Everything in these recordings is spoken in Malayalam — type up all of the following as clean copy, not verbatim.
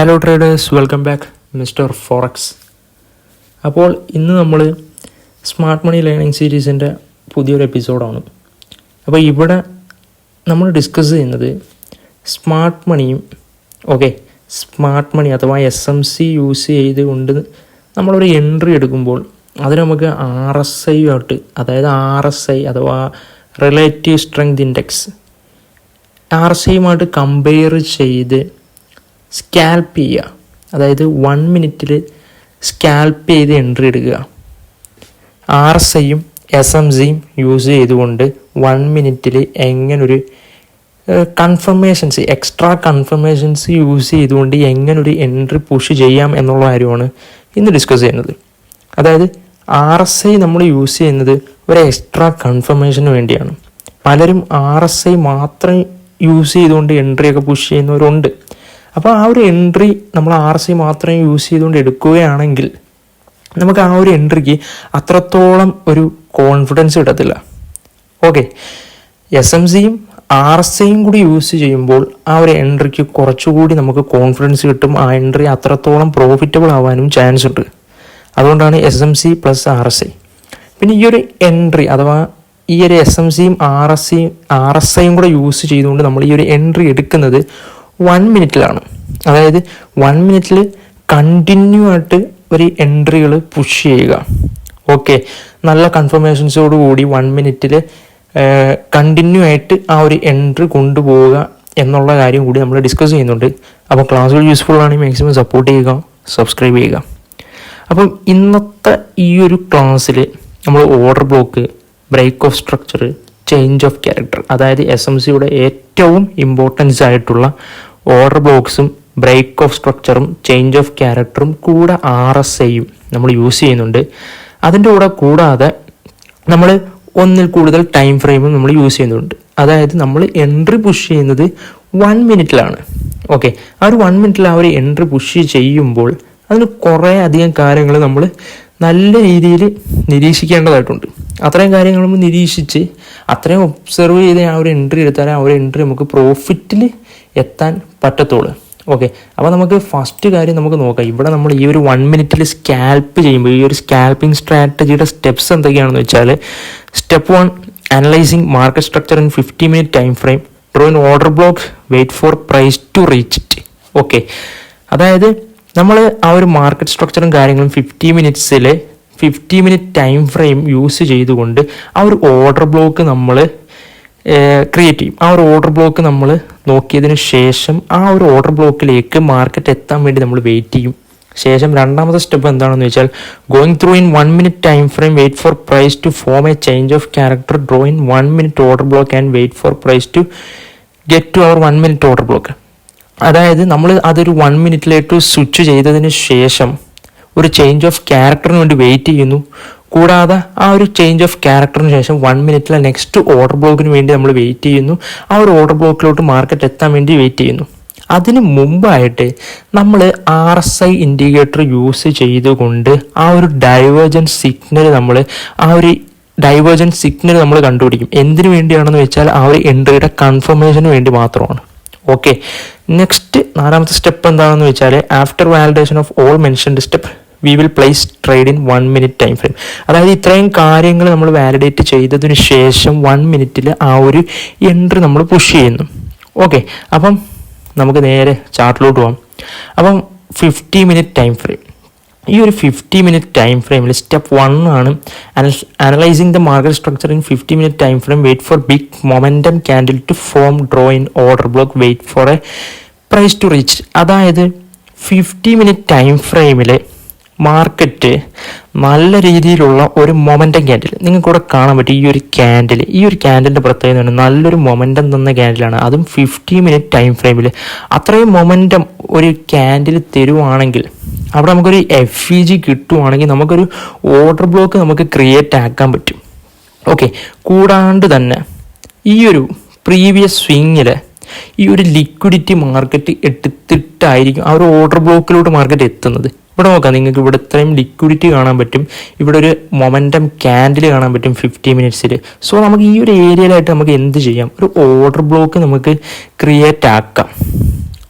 Hello traders, welcome back mister forex. അപ്പോൾ ഇന്ന് നമ്മൾ സ്മാർട്ട് മണി ലേണിംഗ് സീരീസിൻ്റെ പുതിയൊരു എപ്പിസോഡാണ്. അപ്പോൾ ഇവിടെ നമ്മൾ ഡിസ്കസ് ചെയ്യുന്നത് സ്മാർട്ട് മണിയും സ്മാർട്ട് മണി അഥവാ SMC യൂസ് ചെയ്തുകൊണ്ട് നമ്മളൊരു എൻട്രി എടുക്കുമ്പോൾ അതിന് നമുക്ക് RSI ആയിട്ട്, അതായത് RSI അഥവാ റിലേറ്റീവ് സ്ട്രെങ്ത് ഇൻഡെക്സ്, RSIയുമായിട്ട് കമ്പയർ ചെയ്ത് സ്കാൽപ്പ് ചെയ്യുക. അതായത് 1 മിനിറ്റിൽ സ്കാൽപ്പ് ചെയ്ത് എൻട്രി എടുക്കുക. RSIയും SMCയും യൂസ് ചെയ്തുകൊണ്ട് 1 മിനിറ്റിൽ എങ്ങനൊരു എക്സ്ട്രാ കൺഫർമേഷൻസ് യൂസ് ചെയ്തുകൊണ്ട് എങ്ങനൊരു എൻട്രി പുഷ് ചെയ്യാം എന്നുള്ള കാര്യമാണ് ഇന്ന് ഡിസ്കസ് ചെയ്യുന്നത്. അതായത് RSI നമ്മൾ യൂസ് ചെയ്യുന്നത് ഒരു എക്സ്ട്രാ കൺഫർമേഷന് വേണ്ടിയാണ്. പലരും RSI മാത്രം യൂസ് ചെയ്തുകൊണ്ട് എൻട്രിയൊക്കെ പുഷ് ചെയ്യുന്നവരുണ്ട്. അപ്പോൾ ആ ഒരു എൻട്രി നമ്മൾ RSI മാത്രം യൂസ് ചെയ്തുകൊണ്ട് എടുക്കുകയാണെങ്കിൽ നമുക്ക് ആ ഒരു എൻട്രിക്ക് അത്രത്തോളം ഒരു കോൺഫിഡൻസ് കിട്ടത്തില്ല. SMCയും RSIയും കൂടി യൂസ് ചെയ്യുമ്പോൾ ആ ഒരു എൻട്രിക്ക് കുറച്ചുകൂടി നമുക്ക് കോൺഫിഡൻസ് കിട്ടും. ആ എൻട്രി അത്രത്തോളം പ്രോഫിറ്റബിൾ ആവാനും ചാൻസ് ഉണ്ട്. അതുകൊണ്ടാണ് SMC പ്ലസ് RSI. പിന്നെ ഈ ഒരു എൻട്രി അഥവാ ഈ ഒരു SMCയും RSIയും കൂടെ യൂസ് ചെയ്തുകൊണ്ട് നമ്മൾ ഈ ഒരു എൻട്രി എടുക്കുന്നത് 1 മിനിറ്റിലാണ്. അതായത് 1 മിനിറ്റിൽ കണ്ടിന്യൂ ആയിട്ട് ഒരു എൻട്രികൾ പുഷ് ചെയ്യുക. നല്ല കൺഫർമേഷൻസോട് കൂടി 1 മിനിറ്റിൽ കണ്ടിന്യൂ ആയിട്ട് ആ ഒരു എൻട്രി കൊണ്ടുപോവുക എന്നുള്ള കാര്യം കൂടി നമ്മൾ ഡിസ്കസ് ചെയ്യുന്നുണ്ട്. അപ്പോൾ ക്ലാസ്സുകൾ യൂസ്ഫുൾ ആണെങ്കിൽ മാക്സിമം സപ്പോർട്ട് ചെയ്യുക, സബ്സ്ക്രൈബ് ചെയ്യുക. അപ്പം ഇന്നത്തെ ഈ ഒരു ക്ലാസ്സിൽ നമ്മൾ order block, break of structure, change of character, അതായത് SMCയുടെ ഏറ്റവും ഇമ്പോർട്ടൻസ് ആയിട്ടുള്ള ഓർഡർ ബ്ലോക്സും ബ്രേക്ക് ഓഫ് സ്ട്രക്ചറും ചേഞ്ച് ഓഫ് ക്യാരക്ടറും കൂടെ RSIയും നമ്മൾ യൂസ് ചെയ്യുന്നുണ്ട്. അതിൻ്റെ കൂടാതെ നമ്മൾ ഒന്നിൽ കൂടുതൽ ടൈം ഫ്രെയിമും നമ്മൾ യൂസ് ചെയ്യുന്നുണ്ട്. അതായത് നമ്മൾ എൻട്രി പുഷ് ചെയ്യുന്നത് 1 മിനിറ്റിലാണ്. ആ ഒരു 1 മിനിറ്റിൽ ആ ഒരു എൻട്രി പുഷ് ചെയ്യുമ്പോൾ അതിന് കുറേ അധികം കാര്യങ്ങൾ നമ്മൾ നല്ല രീതിയിൽ നിരീക്ഷിക്കേണ്ടതായിട്ടുണ്ട്. അത്രയും കാര്യങ്ങൾ നമ്മൾ നിരീക്ഷിച്ച് അത്രയും ഒബ്സർവ് ചെയ്ത് ആ ഒരു എൻട്രി എടുത്താൽ ആ ഒരു എൻട്രി നമുക്ക് പ്രോഫിറ്റിൽ എത്താൻ പറ്റത്തുള്ളൂ. അപ്പോൾ നമുക്ക് ഫസ്റ്റ് കാര്യം നമുക്ക് നോക്കാം. ഇവിടെ നമ്മൾ ഈ ഒരു 1 മിനിറ്റിൽ സ്കാൽപ്പ് ചെയ്യുമ്പോൾ ഈ ഒരു സ്കാൽപ്പിംഗ് സ്ട്രാറ്റജിയുടെ സ്റ്റെപ്സ് എന്തൊക്കെയാണെന്ന് വെച്ചാൽ, step 1, analysing market structure in 50 minute time frame, draw in order block, wait for price to reach it. അതായത് നമ്മൾ ആ ഒരു മാർക്കറ്റ് സ്ട്രക്ചറും കാര്യങ്ങളും 50 മിനിറ്റ് ടൈം ഫ്രെയിം യൂസ് ചെയ്തുകൊണ്ട് ആ ഒരു ഓർഡർ ബ്ലോക്ക് നമ്മൾ ക്രിയേറ്റ് ചെയ്യും. ആ ഒരു ഓർഡർ ബ്ലോക്ക് നമ്മൾ നോക്കിയതിന് ശേഷം ആ ഒരു ഓർഡർ ബ്ലോക്കിലേക്ക് മാർക്കറ്റ് എത്താൻ വേണ്ടി നമ്മൾ വെയിറ്റ് ചെയ്യും. ശേഷം രണ്ടാമത്തെ സ്റ്റെപ്പ് എന്താണെന്ന് വെച്ചാൽ, going through in 1 minute time frame, wait for price to form a change of character, draw in 1 minute order block and wait for price to get to our 1 minute order block. അതായത് നമ്മൾ അതൊരു 1 മിനിറ്റിലേക്ക് സ്വിച്ച് ചെയ്തതിന് ശേഷം ഒരു ചേഞ്ച് ഓഫ് ക്യാരക്ടറിന് വേണ്ടി വെയിറ്റ് ചെയ്യുന്നു. കൂടാതെ ആ ഒരു ചേഞ്ച് ഓഫ് ക്യാരക്ടറിന് ശേഷം 1 മിനിറ്റിലെ നെക്സ്റ്റ് ഓർഡർ ബ്ലോക്കിന് വേണ്ടി നമ്മൾ വെയിറ്റ് ചെയ്യുന്നു. ആ ഒരു ഓർഡർ ബ്ലോക്കിലോട്ട് മാർക്കറ്റ് എത്താൻ വേണ്ടി വെയിറ്റ് ചെയ്യുന്നു. അതിന് മുമ്പായിട്ട് നമ്മൾ RSI ഇൻഡിക്കേറ്റർ യൂസ് ചെയ്തുകൊണ്ട് ആ ഒരു ഡൈവേർജൻസ് സിഗ്നൽ നമ്മൾ കണ്ടുപിടിക്കും. എന്തിനു വേണ്ടിയാണെന്ന് വെച്ചാൽ ആ ഒരു എൻട്രിയുടെ കൺഫർമേഷന് വേണ്ടി മാത്രമാണ്. നെക്സ്റ്റ് 4ാമത്തെ സ്റ്റെപ്പ് എന്താണെന്ന് വെച്ചാൽ, after validation of all mentioned step we will place trade in 1 minute time frame. അതായത് ഇത്രയും കാര്യങ്ങൾ നമ്മൾ വാലിഡേറ്റ് ചെയ്തതിന് ശേഷം 1 മിനിറ്റിൽ ആ ഒരു എൻട്രി നമ്മൾ പുഷ് ചെയ്യുന്നു. അപ്പം നമുക്ക് നേരെ ചാർട്ടിലോട്ട് പോകാം. അപ്പം 50 മിനിറ്റ് ടൈം ഫ്രെയിം, ഈ ഒരു 50 മിനിറ്റ് ടൈം ഫ്രെയിമിൽ സ്റ്റെപ്പ് 1 ആണ് analysing the market structure in 50 minute time frame, wait for big momentum candle to form, draw in order block, wait for a price to reach. അതായത് 50 മിനിറ്റ് ടൈം ഫ്രെയിമിൽ മാർക്കറ്റ് നല്ല രീതിയിലുള്ള ഒരു മൊമെൻറ്റം ക്യാൻഡിൽ നിങ്ങൾക്കിവിടെ കാണാൻ പറ്റും. ഈ ഒരു ക്യാൻഡിലിൻ്റെ പ്രത്യേകത നല്ലൊരു മൊമെൻറ്റം തന്ന ക്യാൻഡിലാണ്, അതും 50 മിനിറ്റ് ടൈം ഫ്രെയിമിൽ. അത്രയും മൊമെൻറ്റം ഒരു ക്യാൻഡിൽ തരുവാണെങ്കിൽ അവിടെ നമുക്കൊരു FEG കിട്ടുവാണെങ്കിൽ നമുക്കൊരു ഓർഡർ ബ്ലോക്ക് നമുക്ക് ക്രിയേറ്റ് ആക്കാൻ പറ്റും. കൂടാണ്ട് തന്നെ ഈ ഒരു പ്രീവിയസ് സ്വിങ്ങിൽ ഈ ഒരു ലിക്വിഡിറ്റി മാർക്കറ്റ് എടുത്തിട്ടായിരിക്കും ആ ഒരു ഓർഡർ ബ്ലോക്കിലോട്ട് മാർക്കറ്റ് എത്തുന്നത്. ഇവിടെ നോക്കാം, നിങ്ങൾക്ക് ഇവിടെ ഇത്രയും ലിക്വിഡിറ്റി കാണാൻ പറ്റും, ഇവിടെ ഒരു മൊമെൻറ്റം ക്യാൻഡിൽ കാണാൻ പറ്റും 50 മിനിറ്റ്സിൽ. സോ നമുക്ക് ഈ ഒരു ഏരിയയിലായിട്ട് നമുക്ക് എന്ത് ചെയ്യാം, ഒരു ഓർഡർ ബ്ലോക്ക് നമുക്ക് ക്രിയേറ്റ് ആക്കാം.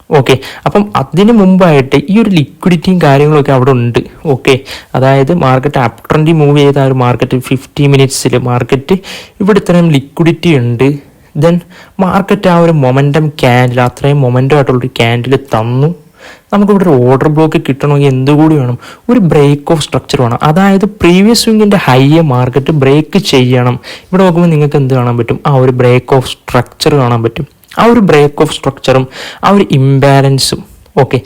ഓക്കെ, അപ്പം അതിന് മുമ്പായിട്ട് ഈ ഒരു ലിക്വിഡിറ്റിയും കാര്യങ്ങളൊക്കെ അവിടെ ഉണ്ട്. ഓക്കെ, അതായത് മാർക്കറ്റ് അപ് ട്രെൻഡ് മൂവ് ചെയ്ത ആ ഒരു മാർക്കറ്റ് 50 മിനിറ്റ്സിൽ മാർക്കറ്റ് ഇവിടെ ഇത്രയും ലിക്വിഡിറ്റി ഉണ്ട്. ദെൻ മാർക്കറ്റ് ആ ഒരു മൊമെൻറ്റം ക്യാൻഡിൽ, അത്രയും മൊമെൻറ്റം ആയിട്ടുള്ളൊരു ക്യാൻഡിൽ തന്നു. നമുക്കിവിടെ ഒരു ഓർഡർ ബ്ലോക്ക് കിട്ടണമെങ്കിൽ എന്തുകൂടി വേണം? ഒരു ബ്രേക്ക് ഓഫ് സ്ട്രക്ചർ വേണം. അതായത് പ്രീവിയസ് സ്വിങ്ങിൻ്റെ ഹൈയെ മാർക്കറ്റ് ബ്രേക്ക് ചെയ്യണം. ഇവിടെ നോക്കുമ്പോൾ നിങ്ങൾക്ക് എന്ത് കാണാൻ പറ്റും? ആ ഒരു ബ്രേക്ക് ഓഫ് സ്ട്രക്ചർ കാണാൻ പറ്റും. ആ ഒരു ബ്രേക്ക് ഓഫ് സ്ട്രക്ചറും ആ ഒരു ഇംബാലൻസും, ഓക്കെ,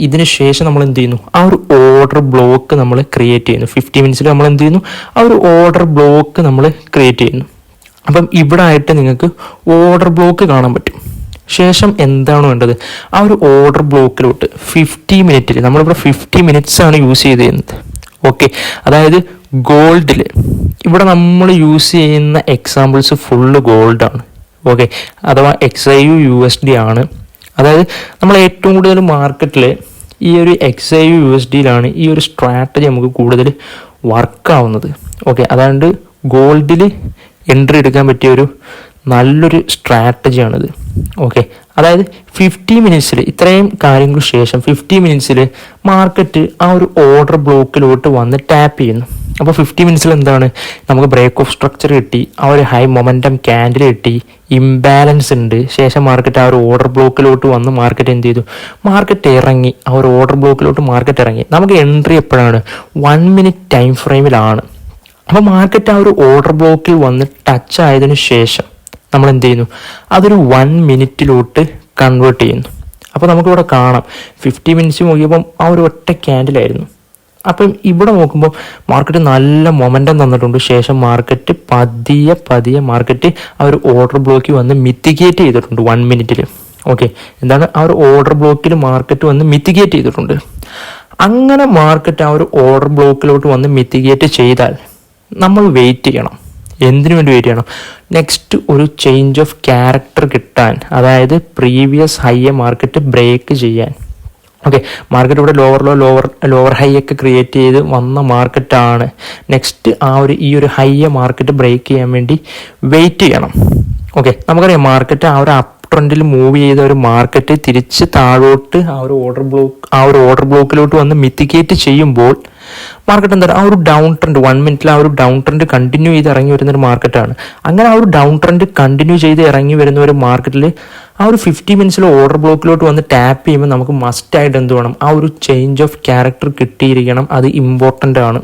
ഇതിന് ശേഷം നമ്മൾ എന്ത് ചെയ്യുന്നു? ആ ഒരു ഓർഡർ ബ്ലോക്ക് നമ്മൾ ക്രിയേറ്റ് ചെയ്യുന്നു. 50 മിനിറ്റ്സിൽ നമ്മൾ എന്ത് ചെയ്യുന്നു? ആ ഒരു ഓർഡർ ബ്ലോക്ക് നമ്മൾ ക്രിയേറ്റ് ചെയ്യുന്നു. അപ്പം ഇവിടെ ആയിട്ട് നിങ്ങൾക്ക് ഓർഡർ ബ്ലോക്ക് കാണാൻ പറ്റും. ശേഷം എന്താണ് വേണ്ടത്? ആ ഒരു ഓർഡർ ബ്ലോക്കിലോട്ട് 50 മിനിറ്റിൽ നമ്മളിവിടെ 50 മിനിറ്റ്സ് ആണ് യൂസ് ചെയ്തിരുന്നത്. ഓക്കെ, അതായത് ഗോൾഡിൽ ഇവിടെ നമ്മൾ യൂസ് ചെയ്യുന്ന എക്സാമ്പിൾസ് ഫുള്ള് ഗോൾഡാണ്. ഓക്കെ, അഥവാ XIU USD ആണ്. അതായത് നമ്മൾ ഏറ്റവും കൂടുതൽ മാർക്കറ്റിൽ ഈ ഒരു XIU USDയിലാണ് ഈ ഒരു സ്ട്രാറ്റജി നമുക്ക് കൂടുതൽ വർക്കാവുന്നത്. ഓക്കെ, അതായത് ഗോൾഡിൽ എൻട്രി എടുക്കാൻ പറ്റിയ ഒരു നല്ലൊരു സ്ട്രാറ്റജിയാണിത്. ഓക്കെ, അതായത് 50 മിനിറ്റ്സിൽ ഇത്രയും കാര്യങ്ങൾക്ക് ശേഷം 50 മിനിറ്റ്സിൽ മാർക്കറ്റ് ആ ഒരു ഓർഡർ ബ്ലോക്കിലോട്ട് വന്ന് ടാപ്പ് ചെയ്യുന്നു. അപ്പോൾ 50 മിനിറ്റ്സിൽ എന്താണ്? നമുക്ക് ബ്രേക്ക് ഓഫ് സ്ട്രക്ചർ കിട്ടി, ആ ഒരു ഹൈ മൊമെൻറ്റം ക്യാൻഡിൽ കിട്ടി, ഇംബാലൻസ് ഉണ്ട്. ശേഷം മാർക്കറ്റ് ആ ഒരു ഓർഡർ ബ്ലോക്കിലോട്ട് വന്ന് മാർക്കറ്റ് എന്ത് ചെയ്തു? മാർക്കറ്റ് ഇറങ്ങി. ആ ഒരു ഓർഡർ ബ്ലോക്കിലോട്ട് മാർക്കറ്റ് ഇറങ്ങി. നമുക്ക് എൻട്രി എപ്പോഴാണ്? 1 മിനിറ്റ് ടൈം ഫ്രെയിമിലാണ്. അപ്പോൾ മാർക്കറ്റ് ആ ഒരു ഓർഡർ ബ്ലോക്കിൽ വന്ന് ടച്ച് ആയതിനു ശേഷം നമ്മൾ എന്ത് ചെയ്യുന്നു? അതൊരു 1 മിനിറ്റിലോട്ട് കൺവേർട്ട് ചെയ്യുന്നു. അപ്പോൾ നമുക്കിവിടെ കാണാം 50 മിനിറ്റ്സ് നോക്കിയപ്പം ആ ഒരു ഒറ്റ ക്യാൻഡിലായിരുന്നു. അപ്പം ഇവിടെ നോക്കുമ്പോൾ മാർക്കറ്റ് നല്ല മൊമെൻറ്റം തന്നിട്ടുണ്ട്. ശേഷം മാർക്കറ്റ് പതിയെ മാർക്കറ്റ് ആ ഒരു ഓർഡർ ബ്ലോക്കിൽ വന്ന് മിത്തിഗേറ്റ് ചെയ്തിട്ടുണ്ട് 1 മിനിറ്റിൽ. ഓക്കെ, എന്താണ്? ആ ഒരു ഓർഡർ ബ്ലോക്കിൽ മാർക്കറ്റ് വന്ന് മിത്തിഗേറ്റ് ചെയ്തിട്ടുണ്ട്. അങ്ങനെ മാർക്കറ്റ് ആ ഒരു ഓർഡർ ബ്ലോക്കിലോട്ട് വന്ന് മിത്തിഗേറ്റ് ചെയ്താൽ നമ്മൾ വെയിറ്റ് ചെയ്യണം. എന്തിനു വേണ്ടി വെയിറ്റ് ചെയ്യണം? നെക്സ്റ്റ് ഒരു ചേഞ്ച് ഓഫ് ക്യാരക്ടർ കിട്ടാൻ, അതായത് പ്രീവിയസ് ഹൈയെ മാർക്കറ്റ് ബ്രേക്ക് ചെയ്യാൻ. ഓക്കെ, മാർക്കറ്റ് ഇവിടെ ലോവർ ഹൈ ഒക്കെ ക്രിയേറ്റ് ചെയ്ത് വന്ന മാർക്കറ്റാണ്. നെക്സ്റ്റ് ഈ ഒരു ഹൈയെ മാർക്കറ്റ് ബ്രേക്ക് ചെയ്യാൻ വേണ്ടി വെയിറ്റ് ചെയ്യണം. ഓക്കെ, നമുക്കറിയാം മാർക്കറ്റ് ആ ഒരു അപ്പ് ട്രെൻഡിൽ മൂവ് ചെയ്ത ഒരു മാർക്കറ്റ് തിരിച്ച് താഴോട്ട് ആ ഒരു ഓർഡർ ബ്ലോക്കിലോട്ട് വന്ന് മിത്തിഗേറ്റ് ചെയ്യുമ്പോൾ മാർക്കറ്റ് എന്താണ്? ആ ഒരു ഡൗൺ ട്രെൻഡ് 1 മിനിറ്റിൽ ആ ഒരു ഡൗൺ ട്രെൻഡ് കണ്ടിന്യൂ ചെയ്ത് ഇറങ്ങി വരുന്ന ഒരു മാർക്കറ്റാണ്. അങ്ങനെ ആ ഒരു ഡൗൺ ട്രെൻഡ് കണ്ടിന്യൂ ചെയ്ത് ഇറങ്ങി വരുന്ന ഒരു മാർക്കറ്റിൽ ആ ഒരു 50 മിനിറ്റ്സിൽ ഓർഡർ ബ്ലോക്കിലോട്ട് വന്ന് ടാപ്പ് ചെയ്യുമ്പോൾ നമുക്ക് മസ്റ്റായിട്ട് എന്ത് വേണം? ആ ഒരു ചേഞ്ച് ഓഫ് ക്യാരക്ടർ കിട്ടിയിരിക്കണം. അത് ഇമ്പോർട്ടൻ്റ് ആണ്.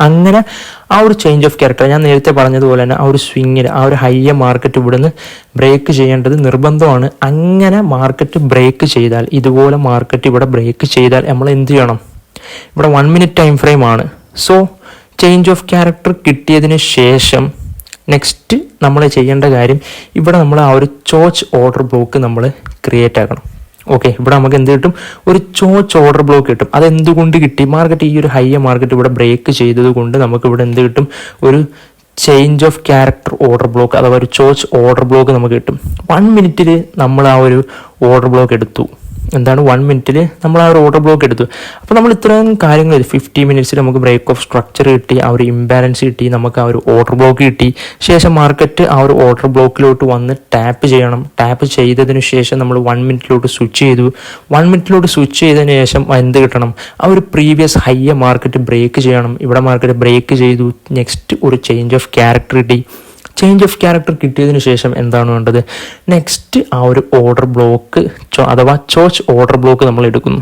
അങ്ങനെ ആ ഒരു ചേഞ്ച് ഓഫ് ക്യാരക്ടർ ഞാൻ നേരത്തെ പറഞ്ഞതുപോലെ തന്നെ ആ ഒരു സ്വിങ്ങിൽ ആ ഒരു ഹൈയെ മാർക്കറ്റ് ഇവിടുന്ന് ബ്രേക്ക് ചെയ്യേണ്ടത് നിർബന്ധമാണ്. അങ്ങനെ മാർക്കറ്റ് ബ്രേക്ക് ചെയ്താൽ, ഇതുപോലെ മാർക്കറ്റ് ഇവിടെ ബ്രേക്ക് ചെയ്താൽ നമ്മൾ എന്ത് ചെയ്യണം? ഇവിടെ 1 മിനിറ്റ് ടൈം ഫ്രെയിം ആണ്. സോ ചേഞ്ച് ഓഫ് ക്യാരക്ടർ കിട്ടിയതിന് ശേഷം നെക്സ്റ്റ് നമ്മൾ ചെയ്യേണ്ട കാര്യം, ഇവിടെ നമ്മൾ ആ ഒരു ചോച്ച് ഓർഡർ ബ്ലോക്ക് നമ്മൾ ക്രിയേറ്റ് ആക്കണം. ഓക്കെ, ഇവിടെ നമുക്ക് എന്ത് കിട്ടും? ഒരു ചോച്ച് ഓർഡർ ബ്ലോക്ക് കിട്ടും. അതെന്തുകൊണ്ട് കിട്ടി? മാർക്കറ്റ് ഈ ഒരു ഹൈയെ മാർക്കറ്റ് ഇവിടെ ബ്രേക്ക് ചെയ്തത് കൊണ്ട് നമുക്ക് ഇവിടെ എന്ത് കിട്ടും? ഒരു change of character order block അഥവാ ഒരു ചോച്ച് ഓർഡർ ബ്ലോക്ക് നമുക്ക് കിട്ടും. 1 മിനിറ്റിൽ നമ്മൾ ആ ഒരു ഓർഡർ ബ്ലോക്ക് എടുത്തു. എന്താണ്? 1 മിനിറ്റിൽ നമ്മൾ ആ ഒരു ഓർഡർ ബ്ലോക്ക് എടുത്തു. അപ്പോൾ നമ്മൾ ഇത്രയും കാര്യങ്ങൾ 50 മിനിറ്റ്സിൽ നമുക്ക് ബ്രേക്ക് ഓഫ് സ്ട്രക്ചർ കിട്ടി, ആ ഒരു ഇംബാലൻസ് കിട്ടി, നമുക്ക് ആ ഒരു ഓർഡർ ബ്ലോക്ക് കിട്ടി. ശേഷം മാർക്കറ്റ് ആ ഒരു ഓർഡർ ബ്ലോക്കിലോട്ട് വന്ന് ടാപ്പ് ചെയ്യണം. ടാപ്പ് ചെയ്തതിനു ശേഷം നമ്മൾ 1 മിനിറ്റിലോട്ട് സ്വിച്ച് ചെയ്തു. 1 മിനിറ്റിലോട്ട് സ്വിച്ച് ചെയ്തതിന് ശേഷം എന്ത് കിട്ടണം? ആ ഒരു പ്രീവിയസ് ഹൈയെ മാർക്കറ്റ് ബ്രേക്ക് ചെയ്യണം. ഇവിടെ മാർക്കറ്റ് ബ്രേക്ക് ചെയ്തു. നെക്സ്റ്റ് ഒരു ചേഞ്ച് ഓഫ് ക്യാരക്ടർ കിട്ടി. ചേഞ്ച് ഓഫ് ക്യാരക്ടർ കിട്ടിയതിന് ശേഷം എന്താണ് വേണ്ടത്? നെക്സ്റ്റ് ആ ഒരു ഓർഡർ ബ്ലോക്ക് അഥവാ ചോച്ച് ഓർഡർ ബ്ലോക്ക് നമ്മൾ എടുക്കുന്നു.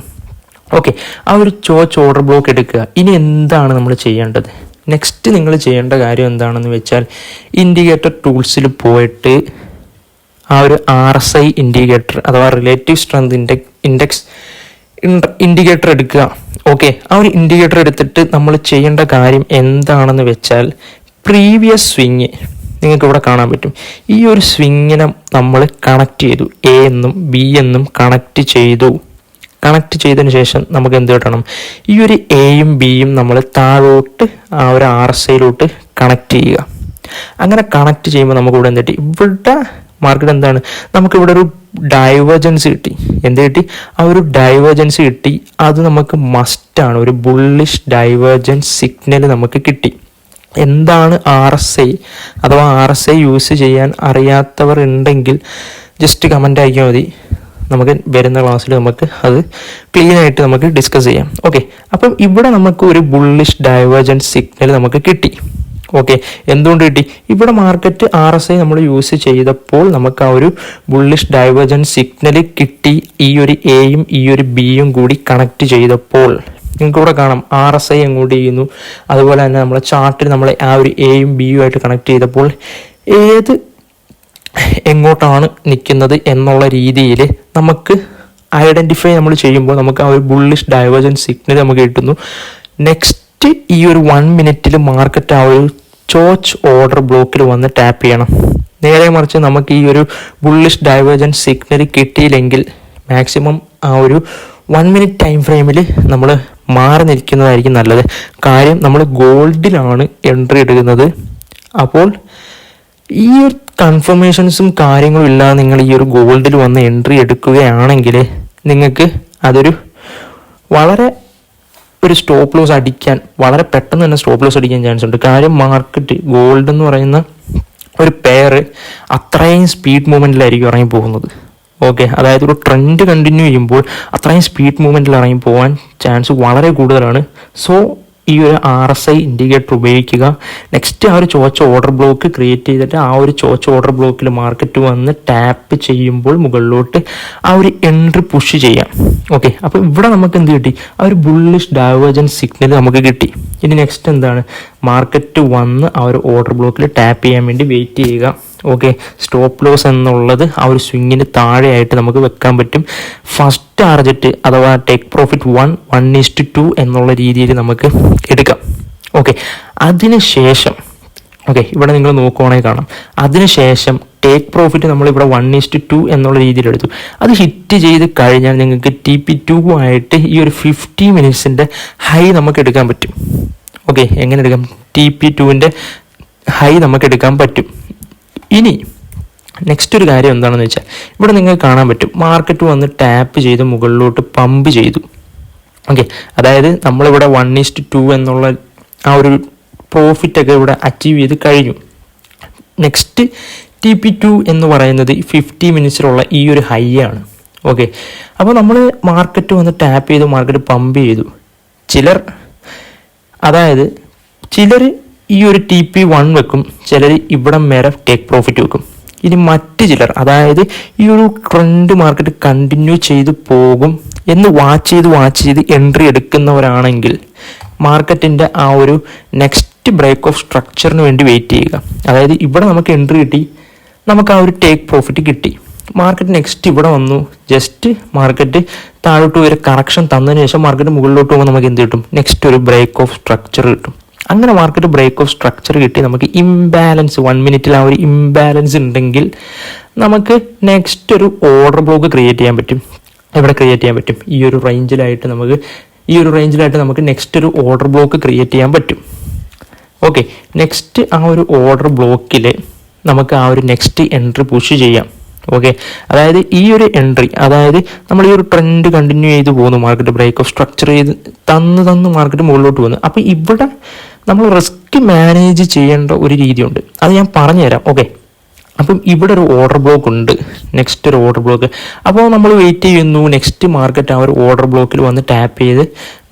ഓക്കെ, ആ ഒരു ചോച്ച് ഓർഡർ ബ്ലോക്ക് എടുക്കുക. ഇനി എന്താണ് നമ്മൾ ചെയ്യേണ്ടത്? നെക്സ്റ്റ് നിങ്ങൾ ചെയ്യേണ്ട കാര്യം എന്താണെന്ന് വെച്ചാൽ, ഇൻഡിക്കേറ്റർ ടൂൾസിൽ പോയിട്ട് ആ ഒരു RSI ഇൻഡിക്കേറ്റർ അഥവാ റിലേറ്റീവ് സ്ട്രെങ്ത് ഇൻഡെക്സ് ഇൻഡിക്കേറ്റർ എടുക്കുക. ഓക്കെ, ആ ഒരു ഇൻഡിക്കേറ്റർ എടുത്തിട്ട് നമ്മൾ ചെയ്യേണ്ട കാര്യം എന്താണെന്ന് വെച്ചാൽ, പ്രീവിയസ് സ്വിങ് നിങ്ങൾക്ക് ഇവിടെ കാണാൻ പറ്റും. ഈ ഒരു സ്വിങ്ങിനെ നമ്മൾ കണക്ട് ചെയ്തു. A എന്നും B എന്നും കണക്ട് ചെയ്തു. കണക്ട് ചെയ്തതിന് ശേഷം നമുക്ക് എന്ത് കിട്ടണം? ഈ ഒരു Aയും Bയും നമ്മൾ താഴോട്ട് ആ ഒരു RSIയിലോട്ട് കണക്ട് ചെയ്യുക. അങ്ങനെ കണക്ട് ചെയ്യുമ്പോൾ നമുക്ക് ഇവിടെ എന്ത് കിട്ടി? ഇവിടെ മാർക്കറ്റ് എന്താണ്? നമുക്കിവിടെ ഒരു ഡൈവേർജൻസ് കിട്ടി. എന്ത് കിട്ടി? ആ ഒരു ഡൈവേർജൻസ് കിട്ടി. അത് നമുക്ക് മസ്റ്റാണ്. ഒരു ബുള്ളിഷ് ഡൈവേർജൻസ് സിഗ്നൽ നമുക്ക് കിട്ടി. എന്താണ് RSI അഥവാ RSI യൂസ് ചെയ്യാൻ അറിയാത്തവർ ഉണ്ടെങ്കിൽ ജസ്റ്റ് കമൻ്റ് അയക്കാൻ മതി. നമുക്ക് വരുന്ന ക്ലാസ്സിൽ നമുക്ക് അത് ക്ലീൻ ആയിട്ട് നമുക്ക് ഡിസ്കസ് ചെയ്യാം. ഓക്കെ, അപ്പം ഇവിടെ നമുക്ക് ഒരു ബുള്ളിഷ് ഡൈവേർജൻസ് സിഗ്നൽ നമുക്ക് കിട്ടി. ഓക്കെ, എന്തുകൊണ്ട് കിട്ടി? ഇവിടെ മാർക്കറ്റ് RSI നമ്മൾ യൂസ് ചെയ്തപ്പോൾ നമുക്ക് ആ ഒരു ബുള്ളിഷ് ഡൈവേർജൻസ് സിഗ്നൽ കിട്ടി. ഈ ഒരു എയും ഈ ഒരു ബിയും കൂടി കണക്ട് ചെയ്തപ്പോൾ നിങ്ങൾക്ക് ഇവിടെ കാണാം RSI എങ്ങോട്ട് ചെയ്യുന്നു, അതുപോലെ തന്നെ നമ്മളെ ചാർട്ടിൽ നമ്മൾ ആ ഒരു എയും ബിയും ആയിട്ട് കണക്ട് ചെയ്തപ്പോൾ ഏത് എങ്ങോട്ടാണ് നിൽക്കുന്നത് എന്നുള്ള രീതിയിൽ നമുക്ക് ഐഡൻറ്റിഫൈ നമ്മൾ ചെയ്യുമ്പോൾ നമുക്ക് ആ ഒരു ബുള്ളിഷ് ഡൈവേർജൻസ് സിഗ്നൽ നമുക്ക് കിട്ടുന്നു. നെക്സ്റ്റ് ഈ ഒരു 1 മിനിറ്റിൽ മാർക്കറ്റ് ആ ഒരു ചോച്ച് ഓർഡർ ബ്ലോക്കിൽ വന്ന് ടാപ്പ് ചെയ്യണം. നേരെ മറിച്ച് നമുക്ക് ഈ ഒരു ബുള്ളിഷ് ഡൈവേർജൻസ് സിഗ്നൽ കിട്ടിയില്ലെങ്കിൽ മാക്സിമം ആ ഒരു 1 മിനിറ്റ് ടൈം ഫ്രെയിമിൽ നമ്മൾ മാറി നിൽക്കുന്നതായിരിക്കും നല്ലത്. കാര്യം നമ്മൾ ഗോൾഡിലാണ് എൻട്രി എടുക്കുന്നത്. അപ്പോൾ ഈ ഒരു കൺഫർമേഷൻസും കാര്യങ്ങളും ഇല്ലാതെ നിങ്ങൾ ഈ ഒരു ഗോൾഡിൽ വന്ന് എൻട്രി എടുക്കുകയാണെങ്കിൽ നിങ്ങൾക്ക് അതൊരു വളരെ ഒരു സ്റ്റോപ്പ് ലോസ് അടിക്കാൻ വളരെ പെട്ടെന്ന് തന്നെ സ്റ്റോപ്പ് ലോസ് അടിക്കാൻ ചാൻസ് ഉണ്ട്. കാര്യം മാർക്കറ്റ് ഗോൾഡ് എന്ന് പറയുന്ന ഒരു പെയർ അത്രയും സ്പീഡ് മൂവ്മെൻറ്റിലായിരിക്കും ഇറങ്ങി പോകുന്നത്. ഓക്കെ, അതായത് ഒരു ട്രെൻഡ് കണ്ടിന്യൂ ചെയ്യുമ്പോൾ അത്രയും സ്പീഡ് മൂവ്മെൻറ്റിൽ ഇറങ്ങി പോകാൻ ചാൻസ് വളരെ കൂടുതലാണ്. സോ ഈ ഒരു RSI ഇൻഡിക്കേറ്റർ ഉപയോഗിക്കുക. നെക്സ്റ്റ് ആ ഒരു ചോച്ച ഓർഡർ ബ്ലോക്ക് ക്രിയേറ്റ് ചെയ്തിട്ട് ആ ഒരു ചോച്ച ഓർഡർ ബ്ലോക്കിൽ മാർക്കറ്റ് വന്ന് ടാപ്പ് ചെയ്യുമ്പോൾ മുകളിലോട്ട് ആ ഒരു എൻട്രി പുഷ് ചെയ്യാം. ഓക്കെ, അപ്പോൾ ഇവിടെ നമുക്ക് എന്ത് കിട്ടി? ആ ഒരു ബുള്ളിഷ് ഡൈവേർജൻസ് സിഗ്നൽ നമുക്ക് കിട്ടി. ഇനി നെക്സ്റ്റ് എന്താണ്? മാർക്കറ്റ് വന്ന് ആ ഒരു ഓർഡർ ബ്ലോക്കിൽ ടാപ്പ് ചെയ്യാൻ വേണ്ടി വെയിറ്റ് ചെയ്യുക. ഓക്കെ, സ്റ്റോപ്പ് ലോസ് എന്നുള്ളത് ആ ഒരു സ്വിങ്ങിന് താഴെയായിട്ട് നമുക്ക് വെക്കാൻ പറ്റും. ഫസ്റ്റ് ടാർഗറ്റ് അഥവാ ടേക്ക് പ്രോഫിറ്റ് 1:2 എന്നുള്ള രീതിയിൽ നമുക്ക് എടുക്കാം. ഓക്കെ, അതിനുശേഷം ഇവിടെ നിങ്ങൾ നോക്കുവാണെങ്കിൽ കാണാം, അതിനുശേഷം ടേക്ക് പ്രോഫിറ്റ് നമ്മളിവിടെ 1:2 എന്നുള്ള രീതിയിൽ എടുത്തു. അത് ഹിറ്റ് ചെയ്ത് കഴിഞ്ഞാൽ നിങ്ങൾക്ക് TP2 ആയിട്ട് ഈ ഒരു 50 മിനിറ്റ്സിൻ്റെ ഹൈ നമുക്ക് എടുക്കാൻ പറ്റും. ഓക്കെ, എങ്ങനെ എടുക്കാം? TP2ൻ്റെ ഹൈ നമുക്ക് എടുക്കാൻ പറ്റും. ഇനി നെക്സ്റ്റ് ഒരു കാര്യം എന്താണെന്ന് വെച്ചാൽ ഇവിടെ നിങ്ങൾക്ക് കാണാൻ പറ്റും മാർക്കറ്റ് വന്ന് ടാപ്പ് ചെയ്ത് മുകളിലോട്ട് പമ്പ് ചെയ്തു. ഓക്കെ, അതായത് നമ്മളിവിടെ 1:2 എന്നുള്ള ആ ഒരു പ്രോഫിറ്റൊക്കെ ഇവിടെ അച്ചീവ് ചെയ്ത് കഴിഞ്ഞു. നെക്സ്റ്റ് TP2 എന്ന് പറയുന്നത് 50 മിനിറ്റ്സിലുള്ള ഈ ഒരു ഹൈ ആണ്. ഓക്കെ, അപ്പോൾ നമ്മൾ മാർക്കറ്റ് വന്ന് ടാപ്പ് ചെയ്ത് മാർക്കറ്റ് പമ്പ് ചെയ്തു. ചിലർ ഈ ഒരു TP1 വെക്കും, ചിലർ ഇവിടം വരെ ടേക്ക് പ്രോഫിറ്റ് വെക്കും. ഇനി മറ്റ് ചിലർ അതായത് ഈ ഒരു ട്രെൻഡ് മാർക്കറ്റ് കണ്ടിന്യൂ ചെയ്ത് പോകും എന്ന് വാച്ച് ചെയ്ത് എൻട്രി എടുക്കുന്നവരാണെങ്കിൽ മാർക്കറ്റിൻ്റെ ആ ഒരു നെക്സ്റ്റ് ബ്രേക്ക് ഓഫ് സ്ട്രക്ചറിന് വേണ്ടി വെയിറ്റ് ചെയ്യുക. അതായത് ഇവിടെ നമുക്ക് എൻട്രി കിട്ടി, നമുക്ക് ആ ഒരു ടേക്ക് പ്രോഫിറ്റ് കിട്ടി. മാർക്കറ്റ് നെക്സ്റ്റ് ഇവിടെ വന്നു, ജസ്റ്റ് മാർക്കറ്റ് താഴോട്ട് ഒരു കറക്ഷൻ തന്നതിന് ശേഷം മാർക്കറ്റ് മുകളിലോട്ട് പോകുമ്പോൾ നമുക്ക് എന്ത് കിട്ടും? നെക്സ്റ്റ് ഒരു ബ്രേക്ക് ഓഫ് സ്ട്രക്ചർ കിട്ടും. അങ്ങനെ മാർക്കറ്റ് ബ്രേക്ക് ഓഫ് സ്ട്രക്ചർ കിട്ടി നമുക്ക് ഇംബാലൻസ് 1 മിനിറ്റിൽ ആ ഒരു ഇംബാലൻസ് ഉണ്ടെങ്കിൽ നമുക്ക് നെക്സ്റ്റ് ഒരു ഓർഡർ ബ്ലോക്ക് ക്രിയേറ്റ് ചെയ്യാൻ പറ്റും. ഇവിടെ ക്രിയേറ്റ് ചെയ്യാൻ പറ്റും ഈ ഒരു റേഞ്ചിലായിട്ട് നമുക്ക് നെക്സ്റ്റ് ഒരു ഓർഡർ ബ്ലോക്ക് ക്രിയേറ്റ് ചെയ്യാൻ പറ്റും. ഓക്കെ, നെക്സ്റ്റ് ആ ഒരു ഓർഡർ ബ്ലോക്കിൽ നമുക്ക് ആ ഒരു നെക്സ്റ്റ് എൻട്രി പുഷ് ചെയ്യാം. ഓക്കെ, അതായത് ഈ ഒരു എൻട്രി, അതായത് നമ്മൾ ഈ ഒരു ട്രെൻഡ് കണ്ടിന്യൂ ചെയ്ത് പോകുന്നു, മാർക്കറ്റ് ബ്രേക്ക് ഓഫ് സ്ട്രക്ചർ ചെയ്ത് തന്ന് മാർക്കറ്റ് മുകളിലോട്ട് പോകുന്നു. അപ്പോൾ ഇവിടെ നമ്മൾ റിസ്ക് മാനേജ് ചെയ്യേണ്ട ഒരു രീതിയുണ്ട്, അത് ഞാൻ പറഞ്ഞുതരാം. ഓക്കെ, അപ്പം ഇവിടെ ഒരു ഓർഡർ ബ്ലോക്ക് ഉണ്ട്, നെക്സ്റ്റ് ഒരു ഓർഡർ ബ്ലോക്ക്. അപ്പോൾ നമ്മൾ വെയിറ്റ് ചെയ്യുന്നു നെക്സ്റ്റ് മാർക്കറ്റ് ആ ഒരു ഓർഡർ ബ്ലോക്കിൽ വന്ന് ടാപ്പ് ചെയ്ത്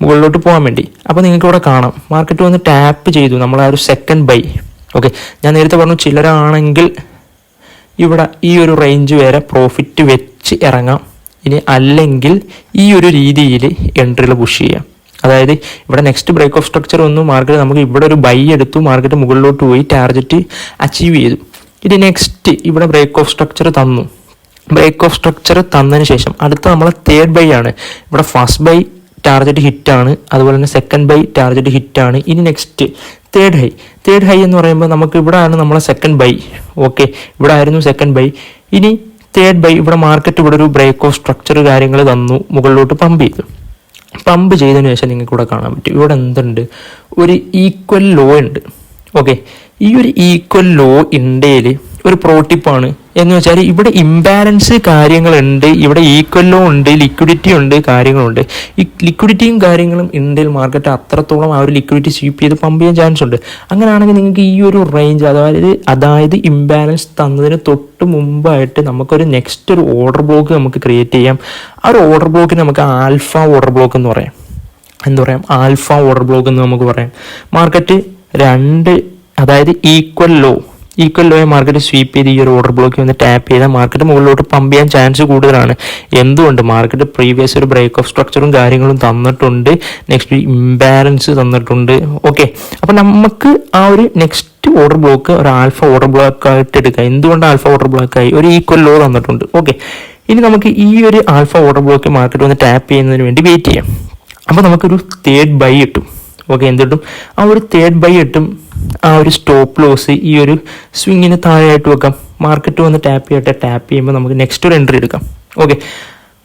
മുകളിലോട്ട് പോകാൻ വേണ്ടി. അപ്പോൾ നിങ്ങൾക്ക് ഇവിടെ കാണാം മാർക്കറ്റ് വന്ന് ടാപ്പ് ചെയ്തു, നമ്മൾ ആ ഒരു സെക്കൻഡ് ബൈ. ഓക്കെ, ഞാൻ നേരത്തെ പറഞ്ഞു ചിലരാണെങ്കിൽ ഇവിടെ ഈ ഒരു റേഞ്ച് വരെ പ്രോഫിറ്റ് വെച്ച് ഇറങ്ങാം, ഇനി അല്ലെങ്കിൽ ഈ ഒരു രീതിയിൽ എൻട്രിയിൽ പുഷ് ചെയ്യാം. അതായത് ഇവിടെ നെക്സ്റ്റ് ബ്രേക്ക് ഓഫ് സ്ട്രക്ചർ വന്നു, മാർക്കറ്റ് നമുക്ക് ഇവിടെ ഒരു ബൈ എടുത്തു, മാർക്കറ്റ് മുകളിലോട്ട് പോയി ടാർഗറ്റ് അച്ചീവ് ചെയ്തു. ഇനി നെക്സ്റ്റ് ഇവിടെ ബ്രേക്ക് ഓഫ് സ്ട്രക്ചർ തന്നു, ബ്രേക്ക് ഓഫ് സ്ട്രക്ചർ തന്നതിന് ശേഷം അടുത്ത നമ്മളെ തേർഡ് ബൈ ആണ്. ഇവിടെ ഫസ്റ്റ് ബൈ ടാർഗറ്റ് ഹിറ്റാണ്, അതുപോലെ തന്നെ സെക്കൻഡ് ബൈ ടാർഗറ്റ് ഹിറ്റാണ്. ഇനി നെക്സ്റ്റ് തേർഡ് ഹൈ എന്ന് പറയുമ്പോൾ നമുക്ക് ഇവിടെ ആണ് നമ്മളെ സെക്കൻഡ് ബൈ. ഓക്കെ, ഇവിടെ ആയിരുന്നു സെക്കൻഡ് ബൈ. ഇനി തേർഡ് ബൈ, ഇവിടെ മാർക്കറ്റ് ഇവിടെ ഒരു ബ്രേക്ക് ഓഫ് സ്ട്രക്ചർ കാര്യങ്ങൾ തന്നു, മുകളിലോട്ട് പമ്പ് ചെയ്തതിനു ശേഷം നിങ്ങൾക്ക് ഇവിടെ കാണാൻ പറ്റും ഇവിടെ എന്തുണ്ട്, ഒരു ഈക്വൽ ലോ ഉണ്ട്. ഓക്കെ, ഈ ഒരു ഈക്വൽ ലോ ഇന്ത്യയിൽ ഒരു പ്രോട്ടിപ്പാണ് എന്ന് വെച്ചാൽ ഇവിടെ ഇംബാലൻസ് കാര്യങ്ങളുണ്ട്, ഇവിടെ ഈക്വലോ ഉണ്ട്, ലിക്വിഡിറ്റി ഉണ്ട്, കാര്യങ്ങളുണ്ട്. ഈ ലിക്വിഡിറ്റിയും കാര്യങ്ങളും ഇന്ത്യയിൽ മാർക്കറ്റ് അത്രത്തോളം ആ ഒരു ലിക്വിഡിറ്റി സ്വീപ്പ് ചെയ്ത് പമ്പ് ചെയ്യാൻ ചാൻസ് ഉണ്ട്. അങ്ങനെയാണെങ്കിൽ നിങ്ങൾക്ക് ഈ ഒരു റേഞ്ച് അതായത് ഇംബാലൻസ് തന്നതിന് തൊട്ട് മുമ്പായിട്ട് നമുക്കൊരു നെക്സ്റ്റ് ഒരു ഓർഡർ ബ്ലോക്ക് നമുക്ക് ക്രിയേറ്റ് ചെയ്യാം. ആ ഒരു ഓർഡർ ബ്ലോക്കിന് നമുക്ക് ആൽഫ ഓർഡർ ബ്ലോക്ക് എന്ന് പറയാം. എന്താ പറയാം, ആൽഫ ഓർഡർ ബ്ലോക്ക് എന്ന് നമുക്ക് പറയാം. മാർക്കറ്റ് അതായത് ഈക്വൽ ലോയെ മാർക്കറ്റ് സ്വീപ്പ് ചെയ്ത് ഈ ഒരു ഓർഡർ ബ്ലോക്ക് വന്ന് ടാപ്പ് ചെയ്താൽ മാർക്കറ്റ് മുകളിലോട്ട് പമ്പ് ചെയ്യാൻ ചാൻസ് കൂടുതലാണ്. എന്തുകൊണ്ട്? മാർക്കറ്റ് പ്രീവിയസ് ഒരു ബ്രേക്ക് ഓഫ് സ്ട്രക്ചറും കാര്യങ്ങളും തന്നിട്ടുണ്ട്, നെക്സ്റ്റ് ഇംബാലൻസ് തന്നിട്ടുണ്ട്. ഓക്കെ, അപ്പം നമുക്ക് ആ ഒരു നെക്സ്റ്റ് ഓർഡർ ബ്ലോക്ക് ഒരു ആൽഫ ഓർഡർ ബ്ലോക്ക് ആയിട്ട് എടുക്കാം. എന്തുകൊണ്ട് ആൽഫ ഓർഡർ ബ്ലോക്ക് ആയി? ഒരു ഈക്വൽ ലോ തന്നിട്ടുണ്ട്. ഓക്കെ, ഇനി നമുക്ക് ഈ ഒരു ആൽഫ ഓർഡർ ബ്ലോക്ക് മാർക്കറ്റ് വന്ന് ടാപ്പ് ചെയ്യുന്നതിന് വേണ്ടി വെയിറ്റ് ചെയ്യാം. അപ്പോൾ നമുക്കൊരു തേർഡ് ബൈ കിട്ടും. ഓക്കെ, എന്ത് കിട്ടും? ആ ഒരു തേർഡ് ബൈ കിട്ടും. ആ ഒരു സ്റ്റോപ്പ് ലോസ് ഈ ഒരു സ്വിങ്ങിന് താഴെയായിട്ട് വെക്കാം. മാർക്കറ്റ് വന്ന് ടാപ്പ് ചെയ്യുമ്പോൾ നമുക്ക് നെക്സ്റ്റ് ഒരു എൻട്രി എടുക്കാം. ഓക്കെ,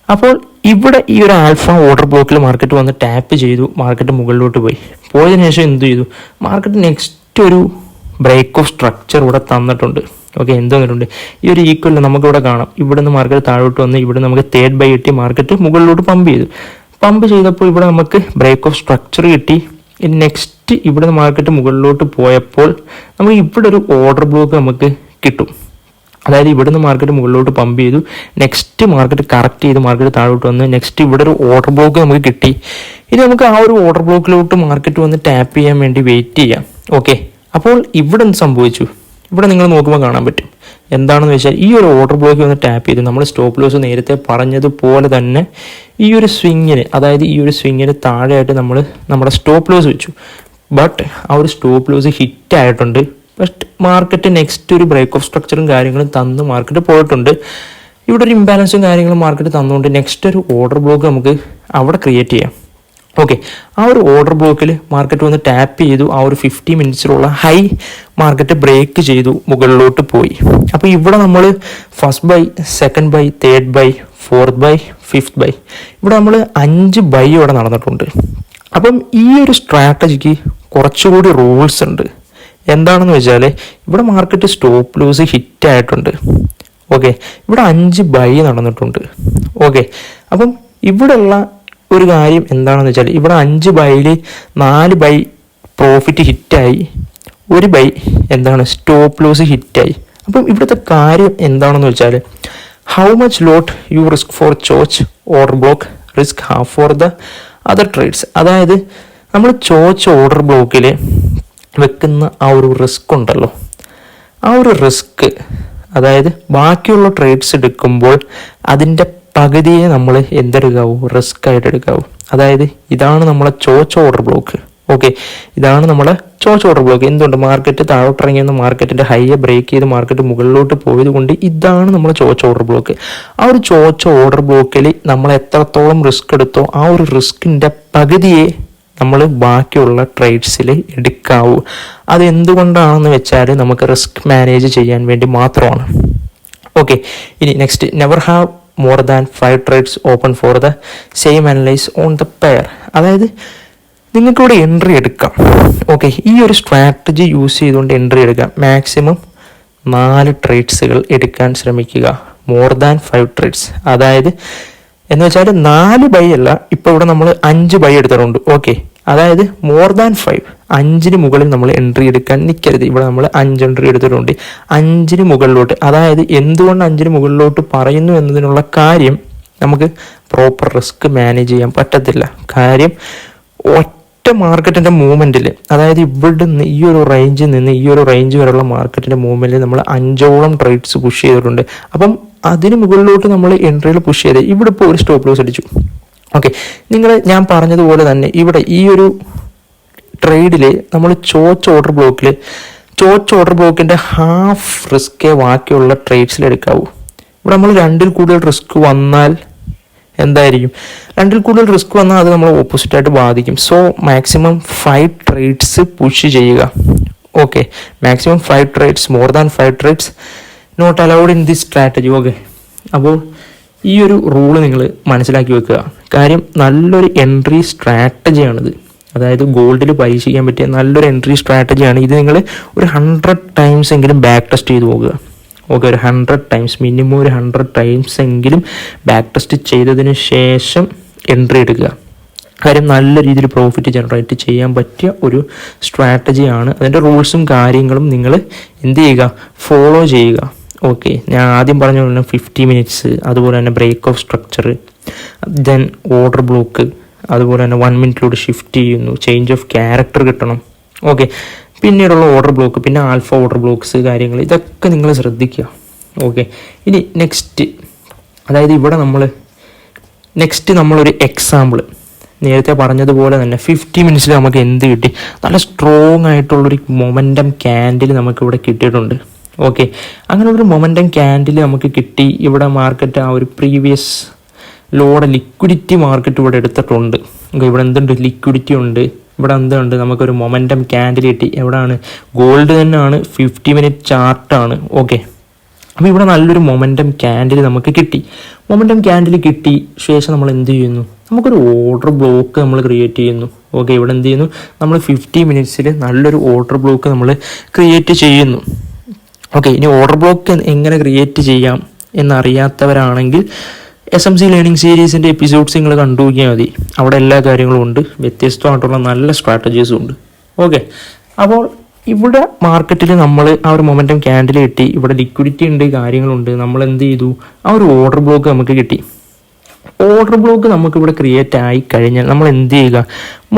അപ്പോൾ ഇവിടെ ഈ ഒരു ആൽഫ ഓർഡർ ബ്ലോക്കിൽ മാർക്കറ്റ് വന്ന് ടാപ്പ് ചെയ്തു, മാർക്കറ്റ് മുകളിലോട്ട് പോയതിനു ശേഷം എന്ത് ചെയ്തു? മാർക്കറ്റ് നെക്സ്റ്റ് ഒരു ബ്രേക്ക് ഓഫ് സ്ട്രക്ചർ ഇവിടെ തന്നിട്ടുണ്ട്. ഓക്കെ, എന്ത് തന്നിട്ടുണ്ട്? ഈ ഒരു ഈക്വൽ നമുക്കിവിടെ കാണാം. ഇവിടെ നിന്ന് മാർക്കറ്റ് താഴോട്ട് വന്ന് ഇവിടെ നമുക്ക് തേർഡ് ബൈ കിട്ടി, മാർക്കറ്റ് മുകളിലോട്ട് പമ്പ് ചെയ്തപ്പോൾ ഇവിടെ നമുക്ക് ബ്രേക്ക് ഓഫ് സ്ട്രക്ചർ കിട്ടി. ഇനി നെക്സ്റ്റ് ഇവിടെ നിന്ന് മാർക്കറ്റ് മുകളിലോട്ട് പോയപ്പോൾ നമുക്ക് ഇവിടെ ഒരു ഓർഡർ ബ്ലോക്ക് നമുക്ക് കിട്ടും. അതായത് ഇവിടെ നിന്ന് മാർക്കറ്റ് മുകളിലോട്ട് പമ്പ് ചെയ്തു, നെക്സ്റ്റ് മാർക്കറ്റ് കറക്റ്റ് ചെയ്ത് മാർക്കറ്റ് താഴോട്ട് വന്ന് നെക്സ്റ്റ് ഇവിടെ ഒരു ഓർഡർ ബ്ലോക്ക് നമുക്ക് കിട്ടി. ഇനി നമുക്ക് ആ ഒരു ഓർഡർ ബ്ലോക്കിലോട്ട് മാർക്കറ്റ് വന്ന് ടാപ്പ് ചെയ്യാൻ വേണ്ടി വെയിറ്റ് ചെയ്യാം. ഓക്കെ, അപ്പോൾ ഇവിടെ എന്ത് സംഭവിച്ചു? ഇവിടെ നിങ്ങൾ നോക്കുമ്പോൾ കാണാൻ പറ്റും. എന്താണെന്ന് വെച്ചാൽ ഈ ഒരു ഓർഡർ ബ്ലോക്ക് വന്ന് ടാപ്പ് ചെയ്തു. നമ്മൾ സ്റ്റോപ്പ് ലോസ് നേരത്തെ പറഞ്ഞതുപോലെ തന്നെ ഈ ഒരു സ്വിങ്ങിന് താഴെയായിട്ട് നമ്മുടെ സ്റ്റോപ്പ് ലോസ് വെച്ചു. ബട്ട് ആ ഒരു സ്റ്റോപ്പ് ലോസ് ഹിറ്റ് ആയിട്ടുണ്ട്. ബട്ട് മാർക്കറ്റ് നെക്സ്റ്റ് ഒരു ബ്രേക്ക് ഓഫ് സ്ട്രക്ചറും കാര്യങ്ങളും തന്ന് മാർക്കറ്റ് പോയിട്ടുണ്ട്. ഇവിടെ ഒരു ഇംബാലൻസും കാര്യങ്ങളും മാർക്കറ്റ് തന്നുകൊണ്ട് നെക്സ്റ്റ് ഒരു ഓർഡർ ബ്ലോക്ക് നമുക്ക് അവിടെ ക്രിയേറ്റ് ചെയ്യാം. ഓക്കെ, ആ ഒരു ഓർഡർ ബ്ലോക്കിൽ മാർക്കറ്റ് വന്ന് ടാപ്പ് ചെയ്തു. ആ ഒരു 50 മിനിറ്റ്സിലുള്ള ഹൈ മാർക്കറ്റ് ബ്രേക്ക് ചെയ്തു, മുകളിലോട്ട് പോയി. അപ്പോൾ ഇവിടെ നമ്മൾ first buy, second buy, third buy, fourth buy, fifth buy, ഇവിടെ നമ്മൾ 5 ബൈ ഇവിടെ നടന്നിട്ടുണ്ട്. അപ്പം ഈ ഒരു സ്ട്രാറ്റജിക്ക് കുറച്ചുകൂടി റൂൾസ് ഉണ്ട്. എന്താണെന്ന് വെച്ചാൽ ഇവിടെ മാർക്കറ്റ് സ്റ്റോപ്പ് ലോസ് ഹിറ്റ് ആയിട്ടുണ്ട്. ഓക്കെ, ഇവിടെ 5 ബൈ നടന്നിട്ടുണ്ട്. ഓക്കെ, അപ്പം ഇവിടെയുള്ള ഒരു കാര്യം എന്താണെന്ന് വെച്ചാൽ ഇവിടെ 5 ബൈയിൽ 4 ബൈ പ്രോഫിറ്റ് ഹിറ്റായി, 1 ബൈ സ്റ്റോപ്പ് ലോസ് ഹിറ്റായി. അപ്പം ഇവിടുത്തെ കാര്യം എന്താണെന്ന് വെച്ചാൽ how much lot you risk for choch order block, risk half for the other trades. അതായത് നമ്മൾ ചോച്ച് ഓർഡർ ബ്ലോക്കിൽ വെക്കുന്ന ആ ഒരു റിസ്ക് ഉണ്ടല്ലോ, ആ ഒരു റിസ്ക് അതായത് ബാക്കിയുള്ള ട്രേഡ്സ് എടുക്കുമ്പോൾ അതിൻ്റെ പകുതിയെ നമ്മൾ എന്തെടുക്കാവൂ? റിസ്ക് ആയിട്ട് എടുക്കാവൂ. അതായത് ഇതാണ് നമ്മളെ ചോച്ച് ഓർഡർ ബ്ലോക്ക്. ഓക്കെ, ഇതാണ് നമ്മളെ ചോച്ച് ഓർഡർ ബ്ലോക്ക്. എന്തുകൊണ്ട്? മാർക്കറ്റ് താഴോട്ടിറങ്ങിയെന്ന് മാർക്കറ്റിന്റെ ഹൈയെ ബ്രേക്ക് ചെയ്ത് മാർക്കറ്റ് മുകളിലോട്ട് പോയത് കൊണ്ട് ഇതാണ് നമ്മളെ ചോച്ച് ഓർഡർ ബ്ലോക്ക്. ആ ഒരു ചോച്ച് ഓർഡർ ബ്ലോക്കിൽ നമ്മൾ എത്രത്തോളം റിസ്ക് എടുത്തോ ആ ഒരു റിസ്കിന്റെ പകുതിയെ നമ്മൾ ബാക്കിയുള്ള ട്രേഡ്സിൽ എടുക്കാവൂ. അത് എന്തുകൊണ്ടാണെന്ന് വെച്ചാൽ നമുക്ക് റിസ്ക് മാനേജ് ചെയ്യാൻ വേണ്ടി മാത്രമാണ്. ഓക്കെ, ഇനി next, never have more than 5 trades open for the same analyse on the pair. അതായത് നിങ്ങൾക്കിവിടെ എൻട്രി എടുക്കാം. ഓക്കെ, ഈ ഒരു സ്ട്രാറ്റജി യൂസ് ചെയ്തുകൊണ്ട് എൻട്രി എടുക്കാം. മാക്സിമം 4 ട്രേഡ്സുകൾ എടുക്കാൻ ശ്രമിക്കുക. മോർ ദാൻ 5 ട്രേഡ്സ്, അതായത് എന്ന് വെച്ചാൽ 4 ബൈ അല്ല, ഇപ്പോൾ ഇവിടെ നമ്മൾ 5 ബൈ എടുത്തിട്ടുണ്ട്. ഓക്കെ, അതായത് മോർ ദാൻ 5, 5-ന് മുകളിൽ നമ്മൾ എൻട്രി എടുക്കാൻ നിൽക്കരുത്. ഇവിടെ നമ്മൾ 5 എൻട്രി എടുത്തിട്ടുണ്ട്. 5-ന് മുകളിലോട്ട്, അതായത് എന്തുകൊണ്ട് 5-ന് മുകളിലോട്ട് പറയുന്നു എന്നതിനുള്ള കാര്യം നമുക്ക് പ്രോപ്പർ റിസ്ക് മാനേജ് ചെയ്യാൻ പറ്റത്തില്ല. കാര്യം ഒറ്റ മാർക്കറ്റിന്റെ മൂവ്മെന്റിൽ, അതായത് ഇവിടെ നിന്ന് ഈ ഒരു റേഞ്ചിൽ നിന്ന് ഈ ഒരു റേഞ്ച് വരെയുള്ള മാർക്കറ്റിന്റെ മൂവ്മെന്റിൽ നമ്മൾ 5ഓളം ട്രേഡ്സ് പുഷ് ചെയ്തിട്ടുണ്ട്. അപ്പം അതിന് മുകളിലോട്ട് നമ്മൾ എൻട്രിയിൽ പുഷ് ചെയ്ത് ഇവിടെ ഇപ്പോൾ ഒരു സ്റ്റോപ്പ് ലോസ് അടിച്ചു. ഓക്കെ, ഞാൻ പറഞ്ഞതുപോലെ തന്നെ ഇവിടെ ഈ ഒരു ട്രേഡിൽ നമ്മൾ ചോച്ച് ഓർഡർ ബ്ലോക്കിന്റെ ഹാഫ് റിസ്കേ ബാക്കിയുള്ള ട്രേഡ്സിൽ എടുക്കാവൂ. ഇവിടെ നമ്മൾ 2-ൽ കൂടുതൽ റിസ്ക് വന്നാൽ എന്തായിരിക്കും? 2-ൽ കൂടുതൽ റിസ്ക് വന്നാൽ അത് നമ്മൾ ഓപ്പോസിറ്റായിട്ട് ബാധിക്കും. സോ മാക്സിമം 5 ട്രേഡ്സ് പുഷ് ചെയ്യുക. Okay, maximum 5 trades, more than 5 trades not allowed in this strategy. Okay, അപ്പോൾ ഈ ഒരു റൂള് നിങ്ങൾ മനസ്സിലാക്കി വെക്കുക. കാര്യം നല്ലൊരു എൻട്രി സ്ട്രാറ്റജിയാണിത്. അതായത് ഗോൾഡിൽ പരീക്ഷിക്കാൻ പറ്റിയ നല്ലൊരു എൻട്രി സ്ട്രാറ്റജിയാണ് ഇത്. നിങ്ങൾ ഒരു 100 ടൈംസ് എങ്കിലും ബാക്ക് ടെസ്റ്റ് ചെയ്ത് പോകുക. ഓക്കെ, ഒരു 100 ടൈംസ്, മിനിമം ഒരു 100 ടൈംസ് എങ്കിലും ബാക്ക് ടെസ്റ്റ് ചെയ്തതിന് ശേഷം എൻട്രി എടുക്കുക. കാര്യം നല്ല രീതിയിൽ പ്രോഫിറ്റ് ജനറേറ്റ് ചെയ്യാൻ പറ്റിയ ഒരു സ്ട്രാറ്റജിയാണ്. അതിൻ്റെ റൂൾസും കാര്യങ്ങളും നിങ്ങൾ എന്ത് ചെയ്യുക, ഫോളോ ചെയ്യുക. ഓക്കെ, ഞാൻ ആദ്യം പറഞ്ഞ പോലെ 50 മിനിറ്റ്സ്, അതുപോലെ തന്നെ break of structure, then order block, അതുപോലെ തന്നെ 1 മിനിറ്റിലൂടെ ഷിഫ്റ്റ് ചെയ്യുന്നു, ചേഞ്ച് ഓഫ് ക്യാരക്ടർ കിട്ടണം. ഓക്കെ, പിന്നീടുള്ള ഓർഡർ ബ്ലോക്ക്, പിന്നെ ആൽഫ ഓർഡർ ബ്ലോക്ക്സ് കാര്യങ്ങൾ, ഇതൊക്കെ നിങ്ങൾ ശ്രദ്ധിക്കുക. ഓക്കെ, ഇനി നെക്സ്റ്റ്, അതായത് ഇവിടെ നമ്മളൊരു എക്സാമ്പിൾ നേരത്തെ പറഞ്ഞതുപോലെ തന്നെ 50 മിനിറ്റ്സിൽ നമുക്ക് എന്ത് കിട്ടി, നല്ല സ്ട്രോങ് ആയിട്ടുള്ളൊരു മൊമെൻറ്റം ക്യാൻഡിൽ നമുക്കിവിടെ കിട്ടിയിട്ടുണ്ട്. ഓക്കെ, അങ്ങനെയുള്ളൊരു മൊമെൻറ്റം ക്യാൻഡിൽ നമുക്ക് കിട്ടി. ഇവിടെ മാർക്കറ്റ് ആ ഒരു പ്രീവിയസ് ലോയുടെ ലിക്വിഡിറ്റി മാർക്കറ്റ് ഇവിടെ എടുത്തിട്ടുണ്ട്. ഇവിടെ എന്തുണ്ട്, ലിക്വിഡിറ്റി ഉണ്ട്. ഇവിടെ എന്തുണ്ട്, നമുക്കൊരു മൊമെൻറ്റം ക്യാൻഡിൽ കിട്ടി. എവിടെയാണ്, ഗോൾഡ് തന്നെയാണ്, 50 മിനിറ്റ് ചാർട്ടാണ്. ഓക്കെ, അപ്പോൾ ഇവിടെ നല്ലൊരു മൊമെൻറ്റം ക്യാൻഡിൽ നമുക്ക് കിട്ടി. മൊമെൻറ്റം ക്യാൻഡിൽ കിട്ടി ശേഷം നമ്മൾ എന്ത് ചെയ്യുന്നു, നമുക്കൊരു ഓർഡർ ബ്ലോക്ക് നമ്മൾ ക്രിയേറ്റ് ചെയ്യുന്നു. ഓക്കെ, ഇവിടെ എന്ത് ചെയ്യുന്നു, നമ്മൾ 50 മിനിറ്റ്സിൽ നല്ലൊരു ഓർഡർ ബ്ലോക്ക് നമ്മൾ ക്രിയേറ്റ് ചെയ്യുന്നു. ഓക്കെ, ഇനി ഓർഡർ ബ്ലോക്ക് എങ്ങനെ ക്രിയേറ്റ് ചെയ്യാം എന്നറിയാത്തവരാണെങ്കിൽ SMC ലേണിംഗ് സീരീസിൻ്റെ എപ്പിസോഡ്സ് നിങ്ങൾ കണ്ടു നോക്കിയാൽ മതി. അവിടെ എല്ലാ കാര്യങ്ങളും ഉണ്ട്, വ്യത്യസ്തമായിട്ടുള്ള നല്ല സ്ട്രാറ്റജീസും ഉണ്ട്. ഓക്കെ, അപ്പോൾ ഇവിടെ മാർക്കറ്റിൽ നമ്മൾ ആ ഒരു മൊമെൻറ്റം ക്യാൻഡിൽ കിട്ടി, ഇവിടെ ലിക്വിഡിറ്റി ഉണ്ട്, കാര്യങ്ങളുണ്ട്. നമ്മൾ എന്ത് ചെയ്തു, ആ ഒരു ഓർഡർ ബ്ലോക്ക് നമുക്ക് കിട്ടി. ഓർഡർ ബ്ലോക്ക് നമുക്കിവിടെ ക്രിയേറ്റ് ആയി കഴിഞ്ഞാൽ നമ്മൾ എന്ത് ചെയ്യുക,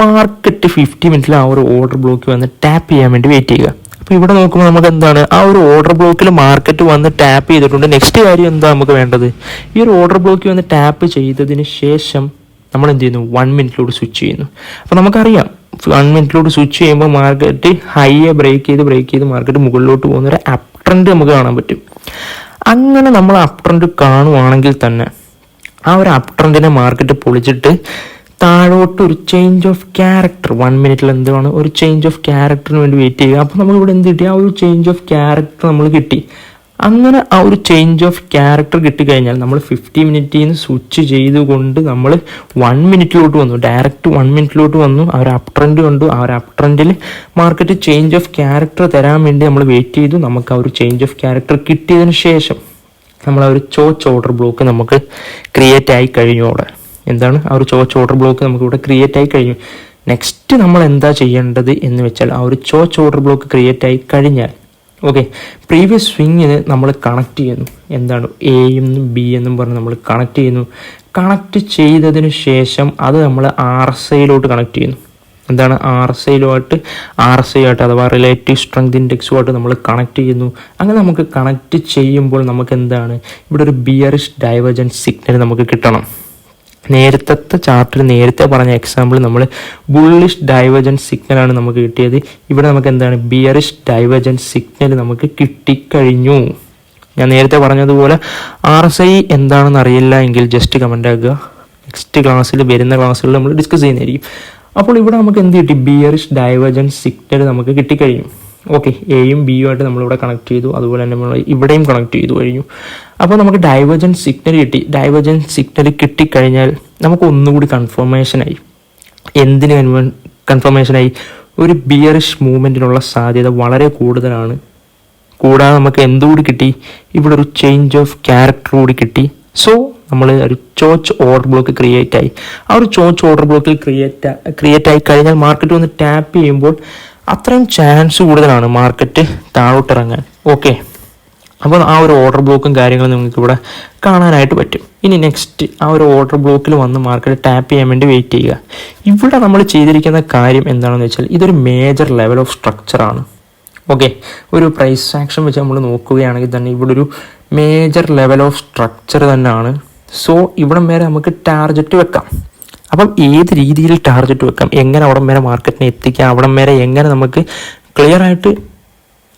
മാർക്കറ്റ് 50 മിനിറ്റിൽ ആ ഒരു ഓർഡർ ബ്ലോക്ക് വന്ന് ടാപ്പ് ചെയ്യാൻ വേണ്ടി വെയിറ്റ് ചെയ്യുക. അപ്പോൾ ഇവിടെ നോക്കുമ്പോൾ നമുക്ക് എന്താണ്, ആ ഒരു ഓർഡർ ബ്ലോക്കിൽ മാർക്കറ്റ് വന്ന് ടാപ്പ് ചെയ്തിട്ടുണ്ട്. നെക്സ്റ്റ് കാര്യം എന്താ നമുക്ക് വേണ്ടത്, ഈ ഒരു ഓർഡർ ബ്ലോക്ക് വന്ന് ടാപ്പ് ചെയ്തതിന് ശേഷം നമ്മൾ എന്ത് ചെയ്യുന്നു, 1 മിനിറ്റിലൂടെ സ്വിച്ച് ചെയ്യുന്നു. അപ്പോൾ നമുക്കറിയാം 1 മിനിറ്റിലൂടെ സ്വിച്ച് ചെയ്യുമ്പോൾ മാർക്കറ്റ് ഹൈയെ ബ്രേക്ക് ചെയ്ത് മാർക്കറ്റ് മുകളിലോട്ട് പോകുന്ന ഒരു അപ് ട്രെൻഡ് നമുക്ക് കാണാൻ പറ്റും. അങ്ങനെ നമ്മൾ അപ് ട്രെൻഡ് കാണുവാണെങ്കിൽ തന്നെ ആ ഒരു അപ് ട്രെൻഡിനെ മാർക്കറ്റ് പൊളിച്ചിട്ട് താഴോട്ട് ഒരു ചേഞ്ച് ഓഫ് ക്യാരക്ടർ 1 മിനിറ്റിൽ എന്താണ് ഒരു ചേഞ്ച് ഓഫ് ക്യാരക്ടറിന് വേണ്ടി വെയിറ്റ് ചെയ്യുക. അപ്പോൾ നമ്മളിവിടെ എന്ത് കിട്ടി, ആ ഒരു ചേഞ്ച് ഓഫ് ക്യാരക്ടർ നമ്മൾ കിട്ടി. അങ്ങനെ ആ ഒരു ചേഞ്ച് ഓഫ് ക്യാരക്ടർ കിട്ടിക്കഴിഞ്ഞാൽ നമ്മൾ 50 മിനിറ്റിൽ നിന്ന് സ്വിച്ച് ചെയ്തുകൊണ്ട് നമ്മൾ 1 മിനിറ്റിലോട്ട് വന്നു, ഡയറക്റ്റ് 1 മിനിറ്റിലോട്ട് വന്നു. ആ ഒരു അപ് ട്രെൻഡ് കണ്ടു. ആ ഒരു അപ് ട്രെൻഡിൽ മാർക്കറ്റ് ചേഞ്ച് ഓഫ് ക്യാരക്ടർ തരാൻ വേണ്ടി നമ്മൾ വെയിറ്റ് ചെയ്തു. നമുക്ക് ആ ഒരു ചേഞ്ച് ഓഫ് ക്യാരക്ടർ കിട്ടിയതിന് ശേഷം നമ്മൾ ആ ഒരു ചോച്ച് ഓർഡർ ബ്ലോക്ക് നമുക്ക് ക്രിയേറ്റ് ആയി കഴിഞ്ഞു. അവിടെ എന്താണ്, ആ ഒരു ചോച്ച് ഓർഡർ ബ്ലോക്ക് നമുക്ക് ഇവിടെ ക്രിയേറ്റ് ആയി കഴിഞ്ഞു. നെക്സ്റ്റ് നമ്മൾ എന്താ ചെയ്യേണ്ടത് എന്ന് വെച്ചാൽ, ആ ഒരു ചോച്ച് ഓർഡർ ബ്ലോക്ക് ക്രിയേറ്റ് ആയി കഴിഞ്ഞാൽ ഓക്കെ, പ്രീവിയസ് സ്വിങ്ങിന് നമ്മൾ കണക്ട് ചെയ്യുന്നു. എന്താണ്, എ എന്നും ബി എന്നും പറഞ്ഞ് നമ്മൾ കണക്ട് ചെയ്യുന്നു. കണക്ട് ചെയ്തതിന് ശേഷം അത് നമ്മൾ RSIയിലോട്ട് കണക്ട് ചെയ്യുന്നു. എന്താണ്, RSI ആയിട്ട് അഥവാ റിലേറ്റീവ് സ്ട്രെങ്ത് ഇൻഡെക്സുമായിട്ട് നമ്മൾ കണക്ട് ചെയ്യുന്നു. അങ്ങനെ നമുക്ക് കണക്ട് ചെയ്യുമ്പോൾ നമുക്ക് എന്താണ്, ഇവിടെ ഒരു ബിയറിഷ് ഡൈവേർജൻസ് സിഗ്നൽ നമുക്ക് കിട്ടണം. നേരത്തെ ചാർട്ടിൽ നേരത്തെ പറഞ്ഞ എക്സാമ്പിൾ നമ്മൾ ബുള്ളിഷ് ഡൈവേർജൻസ് സിഗ്നലാണ് നമുക്ക് കിട്ടിയത്. ഇവിടെ നമുക്ക് എന്താണ്, ബിയറിഷ് ഡൈവേർജൻസ് സിഗ്നൽ നമുക്ക് കിട്ടിക്കഴിഞ്ഞു. ഞാൻ നേരത്തെ പറഞ്ഞതുപോലെ RSI എന്താണെന്ന് അറിയില്ല എങ്കിൽ ജസ്റ്റ് കമൻ്റ് ആക്കുക. നെക്സ്റ്റ് ക്ലാസ്സിൽ, വരുന്ന ക്ലാസ്സുകളിൽ നമ്മൾ ഡിസ്കസ് ചെയ്യുന്നതായിരിക്കും. അപ്പോൾ ഇവിടെ നമുക്ക് എന്ത് കിട്ടി, ബിയറിഷ് ഡൈവേർജൻസ് സിഗ്നൽ നമുക്ക് കിട്ടിക്കഴിഞ്ഞു. ഓക്കെ, എയും ബിയും ആയിട്ട് നമ്മളിവിടെ കണക്ട് ചെയ്തു. അതുപോലെ തന്നെ നമ്മൾ ഇവിടെയും കണക്ട് ചെയ്തു കഴിഞ്ഞു. അപ്പോൾ നമുക്ക് ഡൈവേർജൻസ് സിഗ്നൽ കിട്ടി. ഡൈവേർജൻസ് സിഗ്നൽ കിട്ടിക്കഴിഞ്ഞാൽ നമുക്ക് ഒന്നുകൂടി കൺഫർമേഷനായി. എന്തിന് കൺഫർമേഷനായി, ഒരു ബിയറിഷ് മൂവ്മെൻറ്റിനുള്ള സാധ്യത വളരെ കൂടുതലാണ്. കൂടാതെ നമുക്ക് എന്തുകൂടി കിട്ടി, ഇവിടെ ഒരു ചേഞ്ച് ഓഫ് ക്യാരക്ടർ കൂടി കിട്ടി. സോ നമ്മൾ ഒരു ചോച്ച് ഓർഡർ ബ്ലോക്ക് ക്രിയേറ്റ് ആയി. ആ ഒരു ചോച്ച് ഓർഡർ ബ്ലോക്കിൽ ക്രിയേറ്റ് ആയി കഴിഞ്ഞാൽ മാർക്കറ്റ് വന്ന് ടാപ്പ് ചെയ്യുമ്പോൾ അത്രയും ചാൻസ് കൂടുതലാണ് മാർക്കറ്റ് താഴോട്ടിറങ്ങാൻ. ഓക്കെ, അപ്പോൾ ആ ഒരു ഓർഡർ ബ്ലോക്കും കാര്യങ്ങളും നിങ്ങൾക്ക് ഇവിടെ കാണാനായിട്ട് പറ്റും. ഇനി നെക്സ്റ്റ്, ആ ഒരു ഓർഡർ ബ്ലോക്കിൽ വന്ന് മാർക്കറ്റ് ടാപ്പ് ചെയ്യാൻ വേണ്ടി വെയിറ്റ് ചെയ്യുക. ഇവിടെ നമ്മൾ ചെയ്തിരിക്കുന്ന കാര്യം എന്താണെന്ന് വെച്ചാൽ, ഇതൊരു മേജർ ലെവൽ ഓഫ് സ്ട്രക്ചറാണ്. ഓക്കെ, ഒരു പ്രൈസ് ആക്ഷൻ വെച്ച് നമ്മൾ നോക്കുകയാണെങ്കിൽ തന്നെ ഇവിടെ ഒരു മേജർ ലെവൽ ഓഫ് സ്ട്രക്ചർ തന്നെയാണ്. സോ ഇവിടം വരെ നമുക്ക് ടാർഗറ്റ് വെക്കാം. അപ്പം ഏത് രീതിയിൽ ടാർഗറ്റ് വെക്കാം, എങ്ങനെ അവിടം വരെ മാർക്കറ്റിനെ എത്തിക്കാം, അവിടം വരെ എങ്ങനെ നമുക്ക് ക്ലിയർ ആയിട്ട്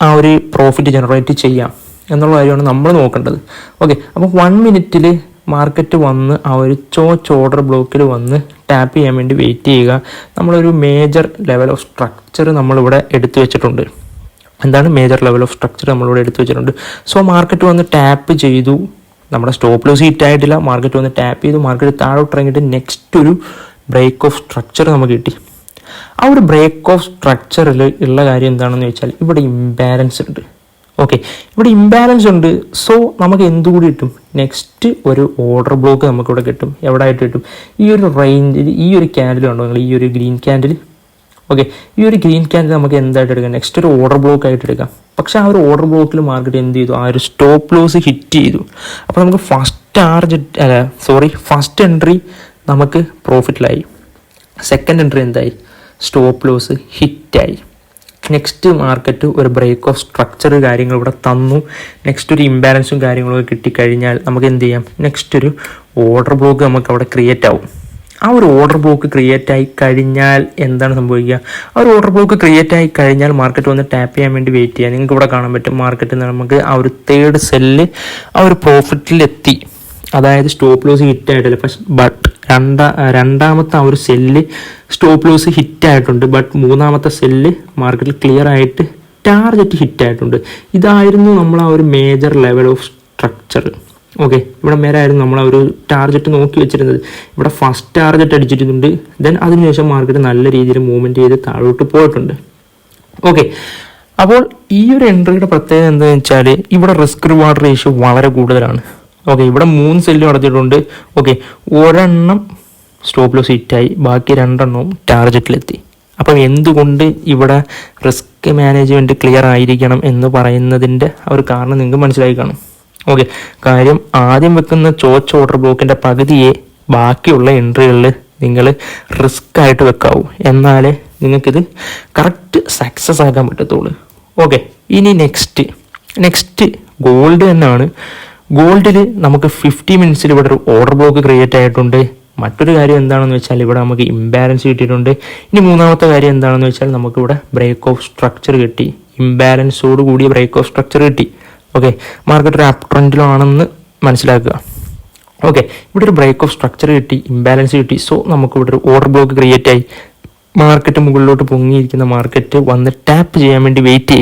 ആ ഒരു പ്രോഫിറ്റ് ജനറേറ്റ് ചെയ്യാം എന്നുള്ള കാര്യമാണ് നമ്മൾ നോക്കേണ്ടത്. ഓക്കെ, അപ്പോൾ 1 മിനിറ്റിൽ മാർക്കറ്റ് വന്ന് ആ ഒരു ചോച്ച് ഓർഡർ ബ്ലോക്കിൽ വന്ന് ടാപ്പ് ചെയ്യാൻ വേണ്ടി വെയിറ്റ് ചെയ്യുക. നമ്മളൊരു മേജർ ലെവൽ ഓഫ് സ്ട്രക്ചർ നമ്മളിവിടെ എടുത്തു വെച്ചിട്ടുണ്ട്. എന്താണ്, മേജർ ലെവൽ ഓഫ് സ്ട്രക്ചർ നമ്മളിവിടെ എടുത്തു വെച്ചിട്ടുണ്ട്. സോ മാർക്കറ്റ് വന്ന് ടാപ്പ് ചെയ്തു, നമ്മുടെ സ്റ്റോപ്പ് ലോസ് ഹിറ്റ് ആയിട്ടില്ല, മാർക്കറ്റ് വന്ന് ടാപ്പ് ചെയ്തു, മാർക്കറ്റ് താഴോട്ട് ഇറങ്ങിയിട്ട് നെക്സ്റ്റ് ഒരു ബ്രേക്ക് ഓഫ് സ്ട്രക്ചർ നമുക്ക് കിട്ടി. ആ ഒരു ബ്രേക്ക് ഓഫ് സ്ട്രക്ചറിൽ ഉള്ള കാര്യം എന്താണെന്ന് വെച്ചാൽ, ഇവിടെ ഇംബാലൻസ് ഉണ്ട്. ഓക്കെ, ഇവിടെ ഇംബാലൻസ് ഉണ്ട്. സോ നമുക്ക് എന്തുകൂടി കിട്ടും? നെക്സ്റ്റ് ഒരു ഓർഡർ ബ്ലോക്ക് നമുക്കിവിടെ കിട്ടും. എവിടെ ആയിട്ട് കിട്ടും? ഈ ഒരു റേഞ്ചിൽ ഈ ഒരു ക്യാൻഡിൽ ഉണ്ടോ നിങ്ങൾ, ഈ ഒരു ഗ്രീൻ ക്യാൻഡിൽ. ഓക്കെ, ഈ ഒരു ഗ്രീൻ ക്യാൻഡിൽ നമുക്ക് എന്തായിട്ട് എടുക്കാം? നെക്സ്റ്റ് ഒരു ഓർഡർ ബ്ലോക്ക് ആയിട്ട് എടുക്കാം. പക്ഷെ ആ ഒരു ഓർഡർ ബ്ലോക്കിൽ മാർക്കറ്റ് എന്ത് ചെയ്തു? ആ ഒരു സ്റ്റോപ്പ് ലോസ് ഹിറ്റ് ചെയ്തു. അപ്പോൾ നമുക്ക് ഫസ്റ്റ് എൻട്രി നമുക്ക് പ്രോഫിറ്റിലായി. സെക്കൻഡ് എൻട്രി എന്തായി? സ്റ്റോപ്പ് ലോസ് ഹിറ്റായി. നെക്സ്റ്റ് മാർക്കറ്റ് ഒരു ബ്രേക്ക് ഓഫ് സ്ട്രക്ചർ കാര്യങ്ങൾ ഇവിടെ തന്നു. നെക്സ്റ്റ് ഒരു ഇംബാലൻസും കാര്യങ്ങളൊക്കെ കിട്ടിക്കഴിഞ്ഞാൽ നമുക്ക് എന്ത് ചെയ്യാം? നെക്സ്റ്റ് ഒരു ഓർഡർ ബ്ലോക്ക് നമുക്ക് അവിടെ ക്രിയേറ്റ് ആവും. ആ ഒരു ഓർഡർ ബ്ലോക്ക് ക്രിയേറ്റ് ആയി കഴിഞ്ഞാൽ എന്താണ് സംഭവിക്കുക? ആ ഒരു ഓർഡർ ബ്ലോക്ക് ക്രിയേറ്റ് ആയി കഴിഞ്ഞാൽ മാർക്കറ്റ് വന്ന് ടാപ്പ് ചെയ്യാൻ വേണ്ടി വെയിറ്റ് ചെയ്യുക. നിങ്ങൾക്ക് ഇവിടെ കാണാൻ പറ്റും മാർക്കറ്റിൽ നമുക്ക് ആ ഒരു തേർഡ് സെല്ല് ആ ഒരു പ്രോഫിറ്റിലെത്തി. അതായത് സ്റ്റോപ്പ് ലോസ് ഹിറ്റ് ആയിട്ടില്ല, ബട്ട് രണ്ടാമത്തെ ആ ഒരു സെല്ല് സ്റ്റോപ്പ് ലോസ് ഹിറ്റ് ആയിട്ടുണ്ട്. ബട്ട് മൂന്നാമത്തെ സെല്ല് മാർക്കറ്റിൽ ക്ലിയർ ആയിട്ട് ടാർഗറ്റ് ഹിറ്റ് ആയിട്ടുണ്ട്. ഇതായിരുന്നു നമ്മൾ ആ ഒരു major level of structure. Okay, ഇവിടെ മേലായിരുന്നു നമ്മൾ ആ ഒരു ടാർഗറ്റ് നോക്കി വെച്ചിരുന്നത്. ഇവിടെ ഫസ്റ്റ് ടാർഗറ്റ് അടിച്ചിട്ടുണ്ട്. ദെൻ അതിനുശേഷം മാർക്കറ്റ് നല്ല രീതിയിൽ മൂവ്മെൻറ്റ് ചെയ്ത് താഴോട്ട് പോയിട്ടുണ്ട്. ഓക്കെ, അപ്പോൾ ഈ ഒരു എൻട്രിയുടെ പ്രത്യേകത എന്താണെന്ന് വെച്ചാൽ ഇവിടെ റിസ്ക് റിവാർഡ് റേഷ്യോ വളരെ കൂടുതലാണ്. ഓക്കെ, ഇവിടെ 3 സെല്ല് നടത്തിയിട്ടുണ്ട്. ഓക്കെ, ഒരെണ്ണം സ്റ്റോപ്പ് ലോസ് ഹിറ്റായി, ബാക്കി 2 എണ്ണവും ടാർഗറ്റിലെത്തി. അപ്പം എന്തുകൊണ്ട് ഇവിടെ റിസ്ക് മാനേജ്മെൻറ്റ് ക്ലിയർ ആയിരിക്കണം എന്ന് പറയുന്നതിൻ്റെ ഒരു കാരണം നിങ്ങൾക്ക് മനസ്സിലായി കാണും. ഓക്കെ, കാര്യം ആദ്യം വെക്കുന്ന ചോച്ച് ഓർഡർ ബ്ലോക്കിൻ്റെ പകുതിയെ ബാക്കിയുള്ള എൻട്രികളിൽ നിങ്ങൾ റിസ്ക് ആയിട്ട് വെക്കാവൂ. എന്നാലേ നിങ്ങൾക്കിത് കറക്റ്റ് സക്സസ് ആക്കാൻ പറ്റത്തുള്ളൂ. ഓക്കെ, ഇനി നെക്സ്റ്റ് ഗോൾഡ് തന്നെയാണ്. ഗോൾഡിൽ നമുക്ക് 50 മിനിറ്റ്സിൽ ഇവിടെ ഒരു ഓർഡർ ബ്ലോക്ക് ക്രിയേറ്റ് ആയിട്ടുണ്ട്. മറ്റൊരു കാര്യം എന്താണെന്ന് വെച്ചാൽ ഇവിടെ നമുക്ക് ഇംബാലൻസ് കിട്ടിയിട്ടുണ്ട്. ഇനി മൂന്നാമത്തെ കാര്യം എന്താണെന്ന് വെച്ചാൽ നമുക്കിവിടെ ബ്രേക്ക് ഓഫ് സ്ട്രക്ചർ കിട്ടി. ഇംബാലൻസോട് കൂടിയ ബ്രേക്ക് ഓഫ് സ്ട്രക്ചർ കിട്ടി. ഓക്കെ, മാർക്കറ്റ് ഒരു അപ് ട്രെൻഡിലാണെന്ന് മനസ്സിലാക്കുക. ഓക്കെ, ഇവിടെ ഒരു ബ്രേക്ക് ഓഫ് സ്ട്രക്ചർ കിട്ടി, ഇംബാലൻസ് കിട്ടി. സോ നമുക്കിവിടെ ഒരു ഓർഡർ ബ്ലോക്ക് ക്രിയേറ്റ് ആയി. മാർക്കറ്റ് മുകളിലോട്ട് പൊങ്ങിയിരിക്കുന്ന മാർക്കറ്റ് വന്ന് ടാപ്പ് ചെയ്യാൻ വേണ്ടി വെയിറ്റ്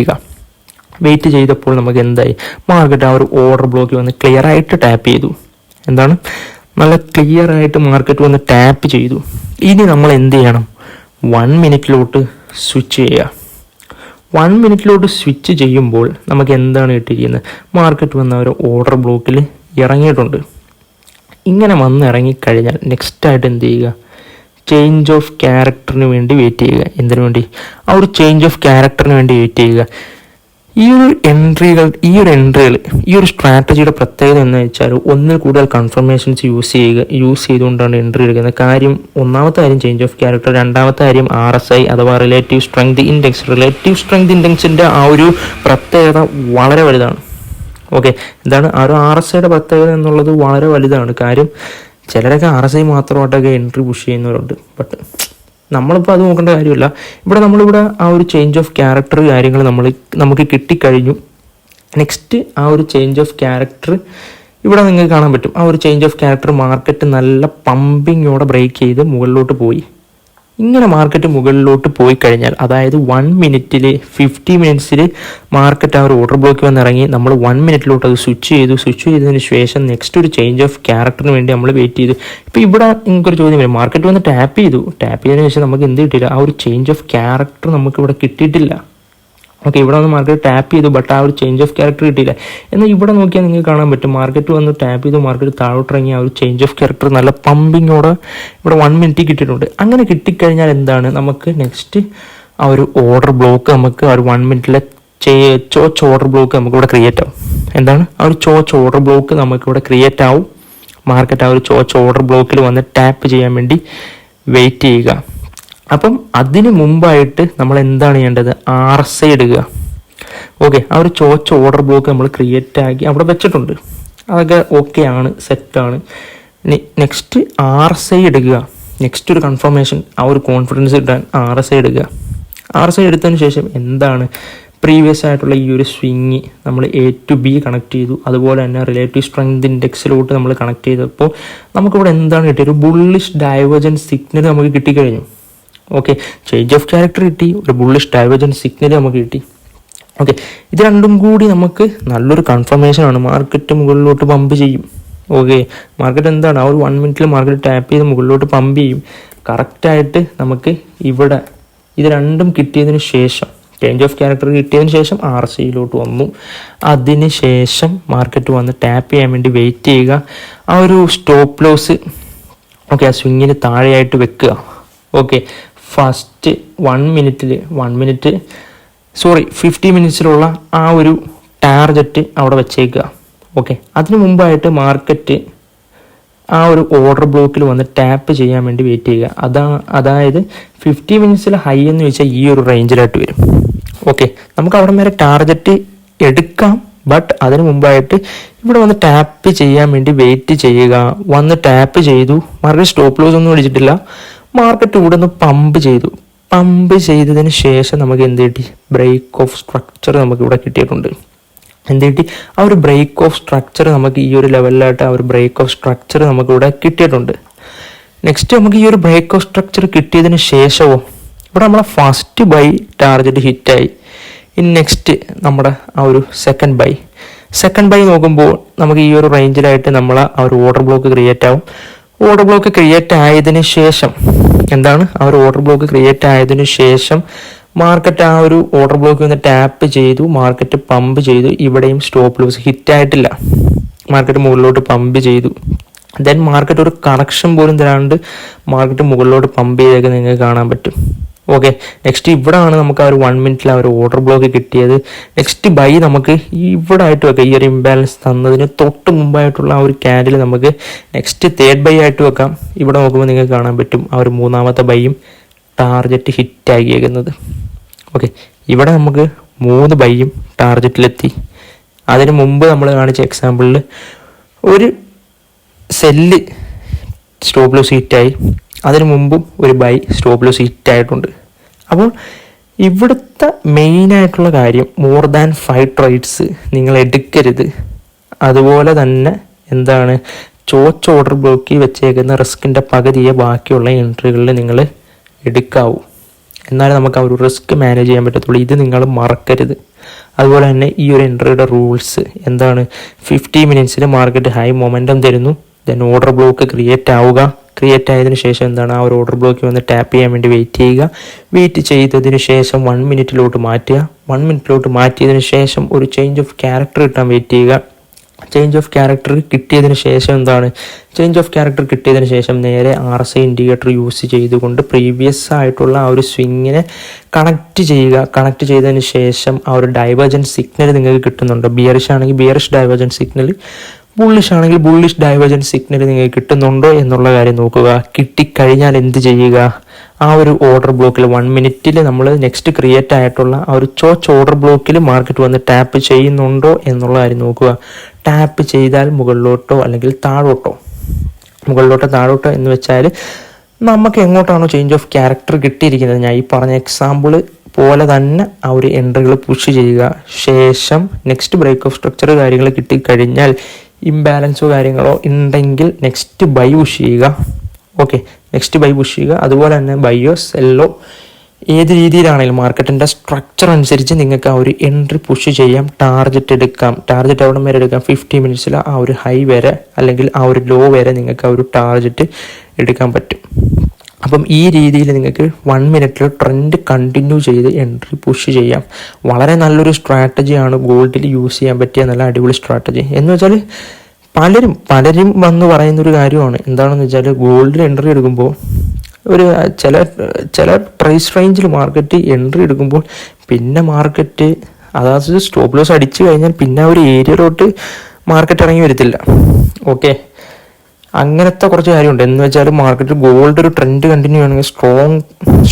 ചെയ്തപ്പോൾ നമുക്ക് എന്തായി? മാർക്കറ്റ് ആ ഒരു ഓർഡർ ബ്ലോക്ക് വന്ന് ക്ലിയർ ആയിട്ട് ടാപ്പ് ചെയ്തു. എന്താണ്? നല്ല ക്ലിയർ ആയിട്ട് മാർക്കറ്റ് വന്ന് ടാപ്പ് ചെയ്തു. ഇനി നമ്മൾ എന്ത് ചെയ്യണം? 1 മിനിറ്റിലോട്ട് സ്വിച്ച് ചെയ്യുക. 1 മിനിറ്റിലോട്ട് സ്വിച്ച് ചെയ്യുമ്പോൾ നമുക്ക് എന്താണ് കിട്ടിയിരിക്കുന്നത്? മാർക്കറ്റ് വന്ന ഒരു ഓർഡർ ബ്ലോക്കിൽ ഇറങ്ങിയിട്ടുണ്ട്. ഇങ്ങനെ വന്ന് ഇറങ്ങിക്കഴിഞ്ഞാൽ നെക്സ്റ്റായിട്ട് എന്ത് ചെയ്യുക? ചേഞ്ച് ഓഫ് ക്യാരക്ടറിന് വേണ്ടി വെയിറ്റ് ചെയ്യുക. എന്തിനു വേണ്ടി? ആ ഒരു ചേഞ്ച് ഓഫ് ക്യാരക്ടറിന് വേണ്ടി വെയിറ്റ് ചെയ്യുക. ഈ ഒരു എൻട്രികൾ ഈ ഒരു സ്ട്രാറ്റജിയുടെ പ്രത്യേകത എന്ന് വെച്ചാൽ ഒന്നിൽ കൂടുതൽ കൺഫർമേഷൻസ് യൂസ് ചെയ്തുകൊണ്ടാണ് എൻട്രി എടുക്കുന്നത്. കാര്യം ഒന്നാമത്തെ കാര്യം ചേഞ്ച് ഓഫ് ക്യാരക്ടർ, രണ്ടാമത്തെ കാര്യം RSI അഥവാ റിലേറ്റീവ് സ്ട്രെങ്ത് ഇൻഡെക്സിൻ്റെ ആ ഒരു പ്രത്യേകത വളരെ വലുതാണ്. ഓക്കെ, എന്താണ് ആ ഒരു RSIയുടെ പ്രത്യേകത എന്നുള്ളത്? വളരെ വലുതാണ്. കാര്യം ചിലരൊക്കെ RSI മാത്രമായിട്ടൊക്കെ എൻട്രി പുഷ് ചെയ്യുന്നവരുണ്ട്. ബട്ട് നമ്മളിപ്പോൾ അത് നോക്കേണ്ട കാര്യമില്ല. നമ്മളിവിടെ ആ ഒരു ചേഞ്ച് ഓഫ് ക്യാരക്ടർ കാര്യങ്ങൾ നമുക്ക് കിട്ടിക്കഴിഞ്ഞു. നെക്സ്റ്റ് ആ ഒരു ചേഞ്ച് ഓഫ് ക്യാരക്ടർ ഇവിടെ നിങ്ങൾക്ക് കാണാൻ പറ്റും. ആ ഒരു ചേഞ്ച് ഓഫ് ക്യാരക്ടർ മാർക്കറ്റ് നല്ല പമ്പിങ്ങോടെ ബ്രേക്ക് ചെയ്ത് മുകളിലോട്ട് പോയി. ഇങ്ങനെ മാർക്കറ്റ് മുകളിലോട്ട് പോയി കഴിഞ്ഞാൽ, അതായത് 1 മിനിറ്റിൽ 50 മിനിറ്റ്സിൽ മാർക്കറ്റ് ആ ഒരു ഓർഡർ ബ്ലോക്ക് വന്നിറങ്ങി. നമ്മൾ 1 മിനിറ്റിലോട്ട് അത് സ്വിച്ച് ചെയ്തതിന് ശേഷം നെക്സ്റ്റ് ഒരു ചേഞ്ച് ഓഫ് ക്യാരക്ടറിന് വേണ്ടി നമ്മൾ വെയിറ്റ് ചെയ്തു. ഇപ്പോൾ ഇവിടെ നിങ്ങൾക്കൊരു ചോദ്യം വരും, മാർക്കറ്റ് വന്ന് ടാപ്പ് ചെയ്തതിന് ശേഷം നമുക്ക് എന്ത് കിട്ടിയില്ല? ആ ഒരു ചേഞ്ച് ഓഫ് ക്യാരക്ടർ നമുക്ക് ഇവിടെ കിട്ടിയിട്ടില്ല. ഓക്കെ, ഇവിടെ വന്ന് മാർക്കറ്റ് ടാപ്പ് ചെയ്തു, ബട്ട് ആ ഒരു ചേഞ്ച് ഓഫ് ക്യാരക്ടർ കിട്ടിയില്ല. എന്നാൽ ഇവിടെ നോക്കിയാൽ നിങ്ങൾക്ക് കാണാൻ പറ്റും മാർക്കറ്റ് വന്ന് ടാപ്പ് ചെയ്തു, മാർക്കറ്റ് താഴോട്ടിറങ്ങി ആ ഒരു ചേഞ്ച് ഓഫ് ക്യാരക്ടർ നല്ല പമ്പിങ്ങോടെ ഇവിടെ 1 മിനിറ്റ് കിട്ടിയിട്ടുണ്ട്. അങ്ങനെ കിട്ടിക്കഴിഞ്ഞാൽ എന്താണ്? നമുക്ക് നെക്സ്റ്റ് ആ ഒരു ഓർഡർ ബ്ലോക്ക് നമുക്ക് ആ ഒരു 1 മിനിറ്റിലെ ചോച്ച് ഓർഡർ ബ്ലോക്ക് നമുക്ക് ഇവിടെ ക്രിയേറ്റ് ആവും. എന്താണ്? ആ ഒരു ചോച്ച് ഓർഡർ ബ്ലോക്ക് നമുക്ക് ഇവിടെ ക്രിയേറ്റ് ആവും. മാർക്കറ്റ് ആ ഒരു ചോച്ച് ഓർഡർ ബ്ലോക്കിൽ വന്ന് ടാപ്പ് ചെയ്യാൻ വേണ്ടി വെയിറ്റ് ചെയ്യുക. അപ്പം അതിന് മുമ്പായിട്ട് നമ്മൾ എന്താണ് ചെയ്യേണ്ടത്? RSI ഇടുക. ഓക്കെ, ആ ഒരു ചോച്ച് ഓർഡർ ബ്ലോക്ക് നമ്മൾ ക്രിയേറ്റ് ആക്കി അവിടെ വെച്ചിട്ടുണ്ട്. അതൊക്കെ ഓക്കെ ആണ്, സെറ്റാണ്. നെക്സ്റ്റ് RSI എടുക്കുക. നെക്സ്റ്റ് ഒരു കൺഫർമേഷൻ, ആ ഒരു കോൺഫിഡൻസ് കിട്ടാൻ RSI എടുക്കുക. RSI എടുത്തതിന് ശേഷം എന്താണ്? പ്രീവിയസ് ആയിട്ടുള്ള ഈ ഒരു സ്വിങ് നമ്മൾ A to B കണക്ട് ചെയ്തു. അതുപോലെ തന്നെ റിലേറ്റീവ് സ്ട്രെങ്ത് ഇൻഡെക്സിലോട്ട് നമ്മൾ കണക്ട് ചെയ്തപ്പോൾ നമുക്കിവിടെ എന്താണ് കിട്ടിയത്? ഒരു ബുള്ളിഷ് ഡൈവേർജൻസ് സിഗ്നൽ നമുക്ക് കിട്ടിക്കഴിഞ്ഞു. ഓക്കെ, ചേഞ്ച് ഓഫ് ക്യാരക്ടർ കിട്ടി, ഒരു ബുള്ളിഷ് ഡൈവേർജൻസ് സിഗ്നൽ നമുക്ക് കിട്ടി. ഓക്കെ, ഇത് രണ്ടും കൂടി നമുക്ക് നല്ലൊരു കൺഫർമേഷനാണ്. മാർക്കറ്റ് മുകളിലോട്ട് പമ്പ് ചെയ്യും. ഓക്കെ, മാർക്കറ്റ് എന്താണ്? ആ ഒരു 1 മിനിറ്റിൽ മാർക്കറ്റ് ടാപ്പ് ചെയ്ത് മുകളിലോട്ട് പമ്പ് ചെയ്യും. കറക്റ്റായിട്ട് നമുക്ക് ഇവിടെ ഇത് രണ്ടും കിട്ടിയതിന് ശേഷം ചേഞ്ച് ഓഫ് ക്യാരക്ടർ കിട്ടിയതിന് ശേഷം RSIയിലോട്ട് വന്നു. അതിന് ശേഷം മാർക്കറ്റ് വന്ന് ടാപ്പ് ചെയ്യാൻ വേണ്ടി വെയിറ്റ് ചെയ്യുക. ആ ഒരു സ്റ്റോപ്പ് ലോസ് ഓക്കെ ആ സ്വിങ്ങിന് താഴെയായിട്ട് വെക്കുക. ഓക്കെ, ഫസ്റ്റ് 50 മിനിറ്റ്സിലുള്ള ആ ഒരു ടാർഗറ്റ് അവിടെ വെച്ചേക്കുക. ഓക്കെ, അതിന് മുമ്പായിട്ട് മാർക്കറ്റ് ആ ഒരു ഓർഡർ ബ്ലോക്കിൽ വന്ന് ടാപ്പ് ചെയ്യാൻ വേണ്ടി വെയിറ്റ് ചെയ്യുക. അതായത് 50 മിനിറ്റ്സിൽ ഹൈ എന്ന് വെച്ചാൽ ഈ ഒരു റേഞ്ചിലായിട്ട് വരും. ഓക്കെ, നമുക്ക് അവിടെ വരെ ടാർഗറ്റ് എടുക്കാം, ബട്ട് അതിന് മുമ്പായിട്ട് ഇവിടെ വന്ന് ടാപ്പ് ചെയ്യാൻ വേണ്ടി വെയിറ്റ് ചെയ്യുക. വന്ന് ടാപ്പ് ചെയ്തു, മാർക്കറ്റ് സ്റ്റോപ്പ് ലോസ് ഒന്നും അടിച്ചിട്ടില്ല. മാർക്കറ്റ് ഇവിടെ നിന്ന് പമ്പ് ചെയ്തതിന് ശേഷം നമുക്ക് എന്ത് കിട്ടി? ബ്രേക്ക് ഓഫ് സ്ട്രക്ചർ നമുക്ക് ഇവിടെ കിട്ടിയിട്ടുണ്ട്. എന്ത് കിട്ടി? ആ ഒരു ബ്രേക്ക് ഓഫ് സ്ട്രക്ചർ നമുക്ക് ഈ ഒരു ലെവലിലായിട്ട് ആ ഒരു ബ്രേക്ക് ഓഫ് സ്ട്രക്ചർ നമുക്ക് ഇവിടെ കിട്ടിയിട്ടുണ്ട്. നെക്സ്റ്റ് നമുക്ക് ഈ ഒരു ബ്രേക്ക് ഓഫ് സ്ട്രക്ചർ കിട്ടിയതിന് ശേഷമോ ഇവിടെ നമ്മളെ ഫസ്റ്റ് ബൈ ടാർഗറ്റ് ഹിറ്റായി. ഇനി നെക്സ്റ്റ് നമ്മുടെ ആ ഒരു സെക്കൻഡ് ബൈ നോക്കുമ്പോൾ നമുക്ക് ഈ ഒരു റേഞ്ചിലായിട്ട് നമ്മൾ ആ ഒരു ഓർഡർ ബ്ലോക്ക് ക്രിയേറ്റ് ആവും. ഓർഡർ ബ്ലോക്ക് ക്രിയേറ്റ് ആയതിനു ശേഷം ആ ഒരു ഓർഡർ ബ്ലോക്ക് ക്രിയേറ്റ് ആയതിനു ശേഷം മാർക്കറ്റ് ആ ഒരു ഓർഡർ ബ്ലോക്ക് ഒന്ന് ടാപ്പ് ചെയ്തു, മാർക്കറ്റ് പമ്പ് ചെയ്തു. ഇവിടെയും സ്റ്റോപ്പ് ലോസ് ഹിറ്റായിട്ടില്ല, മാർക്കറ്റ് മുകളിലോട്ട് പമ്പ് ചെയ്തു. ദെൻ മാർക്കറ്റ് ഒരു കറക്ഷൻ പോലും തരാണ്ട് മാർക്കറ്റ് മുകളിലോട്ട് പമ്പ് ചെയ്തൊക്കെ നിങ്ങൾക്ക് കാണാൻ പറ്റും. ഓക്കെ, നെക്സ്റ്റ് ഇവിടെയാണ് നമുക്ക് ആ ഒരു 1 മിനിറ്റിൽ ആ ഒരു ഓർഡർ ബ്ലോക്ക് കിട്ടിയത്. നെക്സ്റ്റ് ബൈ നമുക്ക് ഇവിടെ ആയിട്ട് വെക്കാം. ഈ ഒരു ഇംബാലൻസ് തന്നതിന് തൊട്ട് മുമ്പായിട്ടുള്ള ആ ഒരു ക്യാൻഡിൽ നമുക്ക് നെക്സ്റ്റ് തേർഡ് ബൈ ആയിട്ട് വെക്കാം. ഇവിടെ നോക്കുമ്പോൾ നിങ്ങൾക്ക് കാണാൻ പറ്റും ആ ഒരു മൂന്നാമത്തെ ബൈയും ടാർഗറ്റ് ഹിറ്റാക്കിയേക്കുന്നത്. ഓക്കെ, ഇവിടെ നമുക്ക് 3 ബൈയും ടാർഗറ്റിലെത്തി. അതിന് മുമ്പ് നമ്മൾ കാണിച്ച എക്സാമ്പിളിൽ ഒരു സെല്ല് സ്റ്റോപ്പ് ലോസ് ഹിറ്റായി, അതിന് മുമ്പും ഒരു ബൈ സ്റ്റോപ്പ് ലോസ് ഹിറ്റായിട്ടുണ്ട്. അപ്പോൾ ഇവിടുത്തെ മെയിനായിട്ടുള്ള കാര്യം മോർ ദാൻ 5 ട്രേഡ്സ് നിങ്ങൾ എടുക്കരുത്. അതുപോലെ തന്നെ ചോച്ച് ഓർഡർ ബ്ലോക്കിൽ വെച്ചേക്കുന്ന റിസ്കിൻ്റെ പകുതിയെ ബാക്കിയുള്ള എൻട്രികളിൽ നിങ്ങൾ എടുക്കാവൂ. എന്നാലും നമുക്ക് ആ ഒരു റിസ്ക് മാനേജ് ചെയ്യാൻ പറ്റത്തുള്ളൂ. ഇത് നിങ്ങൾ മറക്കരുത്. അതുപോലെ തന്നെ ഈ ഒരു എൻട്രിയുടെ റൂൾസ് 50 മിനിറ്റ്സിൽ മാർക്കറ്റ് ഹൈ മൊമെൻറ്റം തരുന്നു. ദെൻ ഓർഡർ ബ്ലോക്ക് ക്രിയേറ്റ് ആയതിനു ശേഷം ആ ഒരു ഓർഡർ ബ്ലോക്ക് വന്ന് ടാപ്പ് ചെയ്യാൻ വേണ്ടി വെയിറ്റ് ചെയ്തതിന് ശേഷം 1 മിനിറ്റിലോട്ട് മാറ്റിയതിന് ശേഷം ഒരു ചേഞ്ച് ഓഫ് ക്യാരക്ടർ കിട്ടാൻ വെയിറ്റ് ചെയ്യുക. ചേഞ്ച് ഓഫ് ക്യാരക്ടർ കിട്ടിയതിന് ശേഷം നേരെ RSI ഇൻഡിക്കേറ്റർ യൂസ് ചെയ്തുകൊണ്ട് പ്രീവിയസ് ആയിട്ടുള്ള ആ ഒരു സ്വിങ്ങിനെ കണക്ട് ചെയ്തതിന് ശേഷം ആ ഒരു ഡൈവേർജൻസ് സിഗ്നൽ നിങ്ങൾക്ക് കിട്ടുന്നുണ്ട്. ബിയറിഷ് ആണെങ്കിൽ ബിയറിഷ് ഡൈവേർജൻസ് സിഗ്നൽ, ബുള്ളിഷ് ആണെങ്കിൽ ബുള്ളിഷ് ഡൈവേർജൻസ് സിഗ്നൽ നിങ്ങൾക്ക് കിട്ടുന്നുണ്ടോ എന്നുള്ള കാര്യം നോക്കുക. കിട്ടിക്കഴിഞ്ഞാൽ എന്ത് ചെയ്യുക? ആ ഒരു ഓർഡർ ബ്ലോക്കിൽ 1 മിനിറ്റിൽ നമ്മൾ നെക്സ്റ്റ് ക്രിയേറ്റ് ആയിട്ടുള്ള ആ ഒരു ചോച്ച് ഓർഡർ ബ്ലോക്കിൽ മാർക്കറ്റ് വന്ന് ടാപ്പ് ചെയ്യുന്നുണ്ടോ എന്നുള്ള കാര്യം നോക്കുക. ടാപ്പ് ചെയ്താൽ മുകളിലോട്ടോ അല്ലെങ്കിൽ താഴോട്ടോ എന്ന് വെച്ചാൽ നമുക്ക് എങ്ങോട്ടാണോ ചേഞ്ച് ഓഫ് ക്യാരക്ടർ കിട്ടിയിരിക്കുന്നത്, ഞാൻ ഈ പറഞ്ഞ എക്സാമ്പിൾ പോലെ തന്നെ ആ ഒരു എൻട്രികൾ പുഷ് ചെയ്യുക. ശേഷം നെക്സ്റ്റ് ബ്രേക്ക് ഓഫ് സ്ട്രക്ചർ കാര്യങ്ങൾ കിട്ടിക്കഴിഞ്ഞാൽ ഇംബാലൻസോ കാര്യങ്ങളോ ഉണ്ടെങ്കിൽ നെക്സ്റ്റ് ബൈ പുഷ് ചെയ്യുക. ഓക്കെ, നെക്സ്റ്റ് ബൈ പുഷ് ചെയ്യുക. അതുപോലെ തന്നെ ബൈയോ സെല്ലോ ഏത് രീതിയിലാണെങ്കിലും മാർക്കറ്റിൻ്റെ സ്ട്രക്ചർ അനുസരിച്ച് നിങ്ങൾക്ക് ആ ഒരു എൻട്രി പുഷ് ചെയ്യാം. ടാർഗറ്റ് അവിടെ വരെ എടുക്കാം. 50 മിനിറ്റ്സിൽ ആ ഒരു ഹൈ വരെ അല്ലെങ്കിൽ ആ ഒരു ലോ വരെ നിങ്ങൾക്ക് ആ ഒരു ടാർഗറ്റ് എടുക്കാൻ പറ്റും. അപ്പം ഈ രീതിയിൽ നിങ്ങൾക്ക് 1 മിനിറ്റിൽ ട്രെൻഡ് കണ്ടിന്യൂ ചെയ്ത് എൻട്രി പുഷ് ചെയ്യാം. വളരെ നല്ലൊരു സ്ട്രാറ്റജിയാണ് ഗോൾഡിൽ യൂസ് ചെയ്യാൻ പറ്റിയ നല്ല അടിപൊളി സ്ട്രാറ്റജി. എന്ന് വെച്ചാൽ പലരും വന്ന് പറയുന്നൊരു കാര്യമാണ്. എന്താണെന്ന് വെച്ചാൽ ഗോൾഡിൽ എൻട്രി എടുക്കുമ്പോൾ ഒരു ചില പ്രൈസ് റേഞ്ചിൽ മാർക്കറ്റ് എൻട്രി എടുക്കുമ്പോൾ പിന്നെ മാർക്കറ്റ് അതായത് സ്റ്റോപ്പ് ലോസ് അടിച്ചു കഴിഞ്ഞാൽ പിന്നെ ഒരു ഏരിയയിലോട്ട് മാർക്കറ്റ് ഇറങ്ങി വരത്തില്ല. ഓക്കെ, അങ്ങനത്തെ കുറച്ച് കാര്യമുണ്ട്. എന്ന് വെച്ചാൽ മാർക്കറ്റ് ഗോൾഡ് ഒരു ട്രെൻഡ് കണ്ടിന്യൂ ആണെങ്കിൽ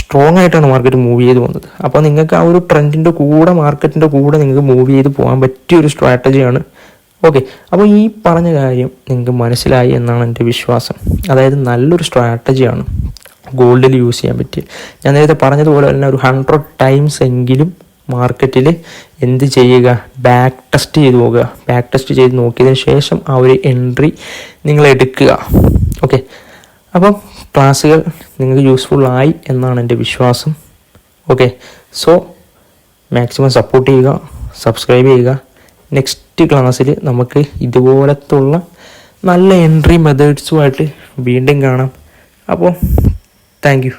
സ്ട്രോങ് ആയിട്ടാണ് മാർക്കറ്റ് മൂവ് ചെയ്ത് പോകുന്നത്. അപ്പോൾ നിങ്ങൾക്ക് ആ ഒരു ട്രെൻഡിൻ്റെ കൂടെ മാർക്കറ്റിൻ്റെ കൂടെ നിങ്ങൾക്ക് മൂവ് ചെയ്ത് പോകാൻ പറ്റിയ ഒരു സ്ട്രാറ്റജിയാണ്. ഓക്കെ, അപ്പോൾ ഈ പറഞ്ഞ കാര്യം നിങ്ങൾക്ക് മനസ്സിലായി എന്നാണ് എൻ്റെ വിശ്വാസം. അതായത് നല്ലൊരു സ്ട്രാറ്റജിയാണ് ഗോൾഡിൽ യൂസ് ചെയ്യാൻ പറ്റിയ. ഞാൻ നേരത്തെ പറഞ്ഞതുപോലെ തന്നെ ഒരു 100 ടൈംസ് എങ്കിലും മാർക്കറ്റിൽ എന്ത് ചെയ്യുക? ബാക്ക് ടെസ്റ്റ് ചെയ്ത് നോക്കുക. ബാക്ക് ടെസ്റ്റ് ചെയ്ത് നോക്കിയതിന് ശേഷം ആ ഒരു എൻട്രി നിങ്ങൾ എടുക്കുക. ഓക്കെ, അപ്പം ക്ലാസ്സുകൾ നിങ്ങൾക്ക് യൂസ്ഫുൾ ആയി എന്നാണ് എൻ്റെ വിശ്വാസം. ഓക്കെ, സോ മാക്സിമം സപ്പോർട്ട് ചെയ്യുക, സബ്സ്ക്രൈബ് ചെയ്യുക. നെക്സ്റ്റ് ക്ലാസ്സിൽ നമുക്ക് ഇതുപോലത്തുള്ള നല്ല എൻട്രി മെത്തേഡ്സുമായിട്ട് വീണ്ടും കാണാം. അപ്പോൾ താങ്ക് യു.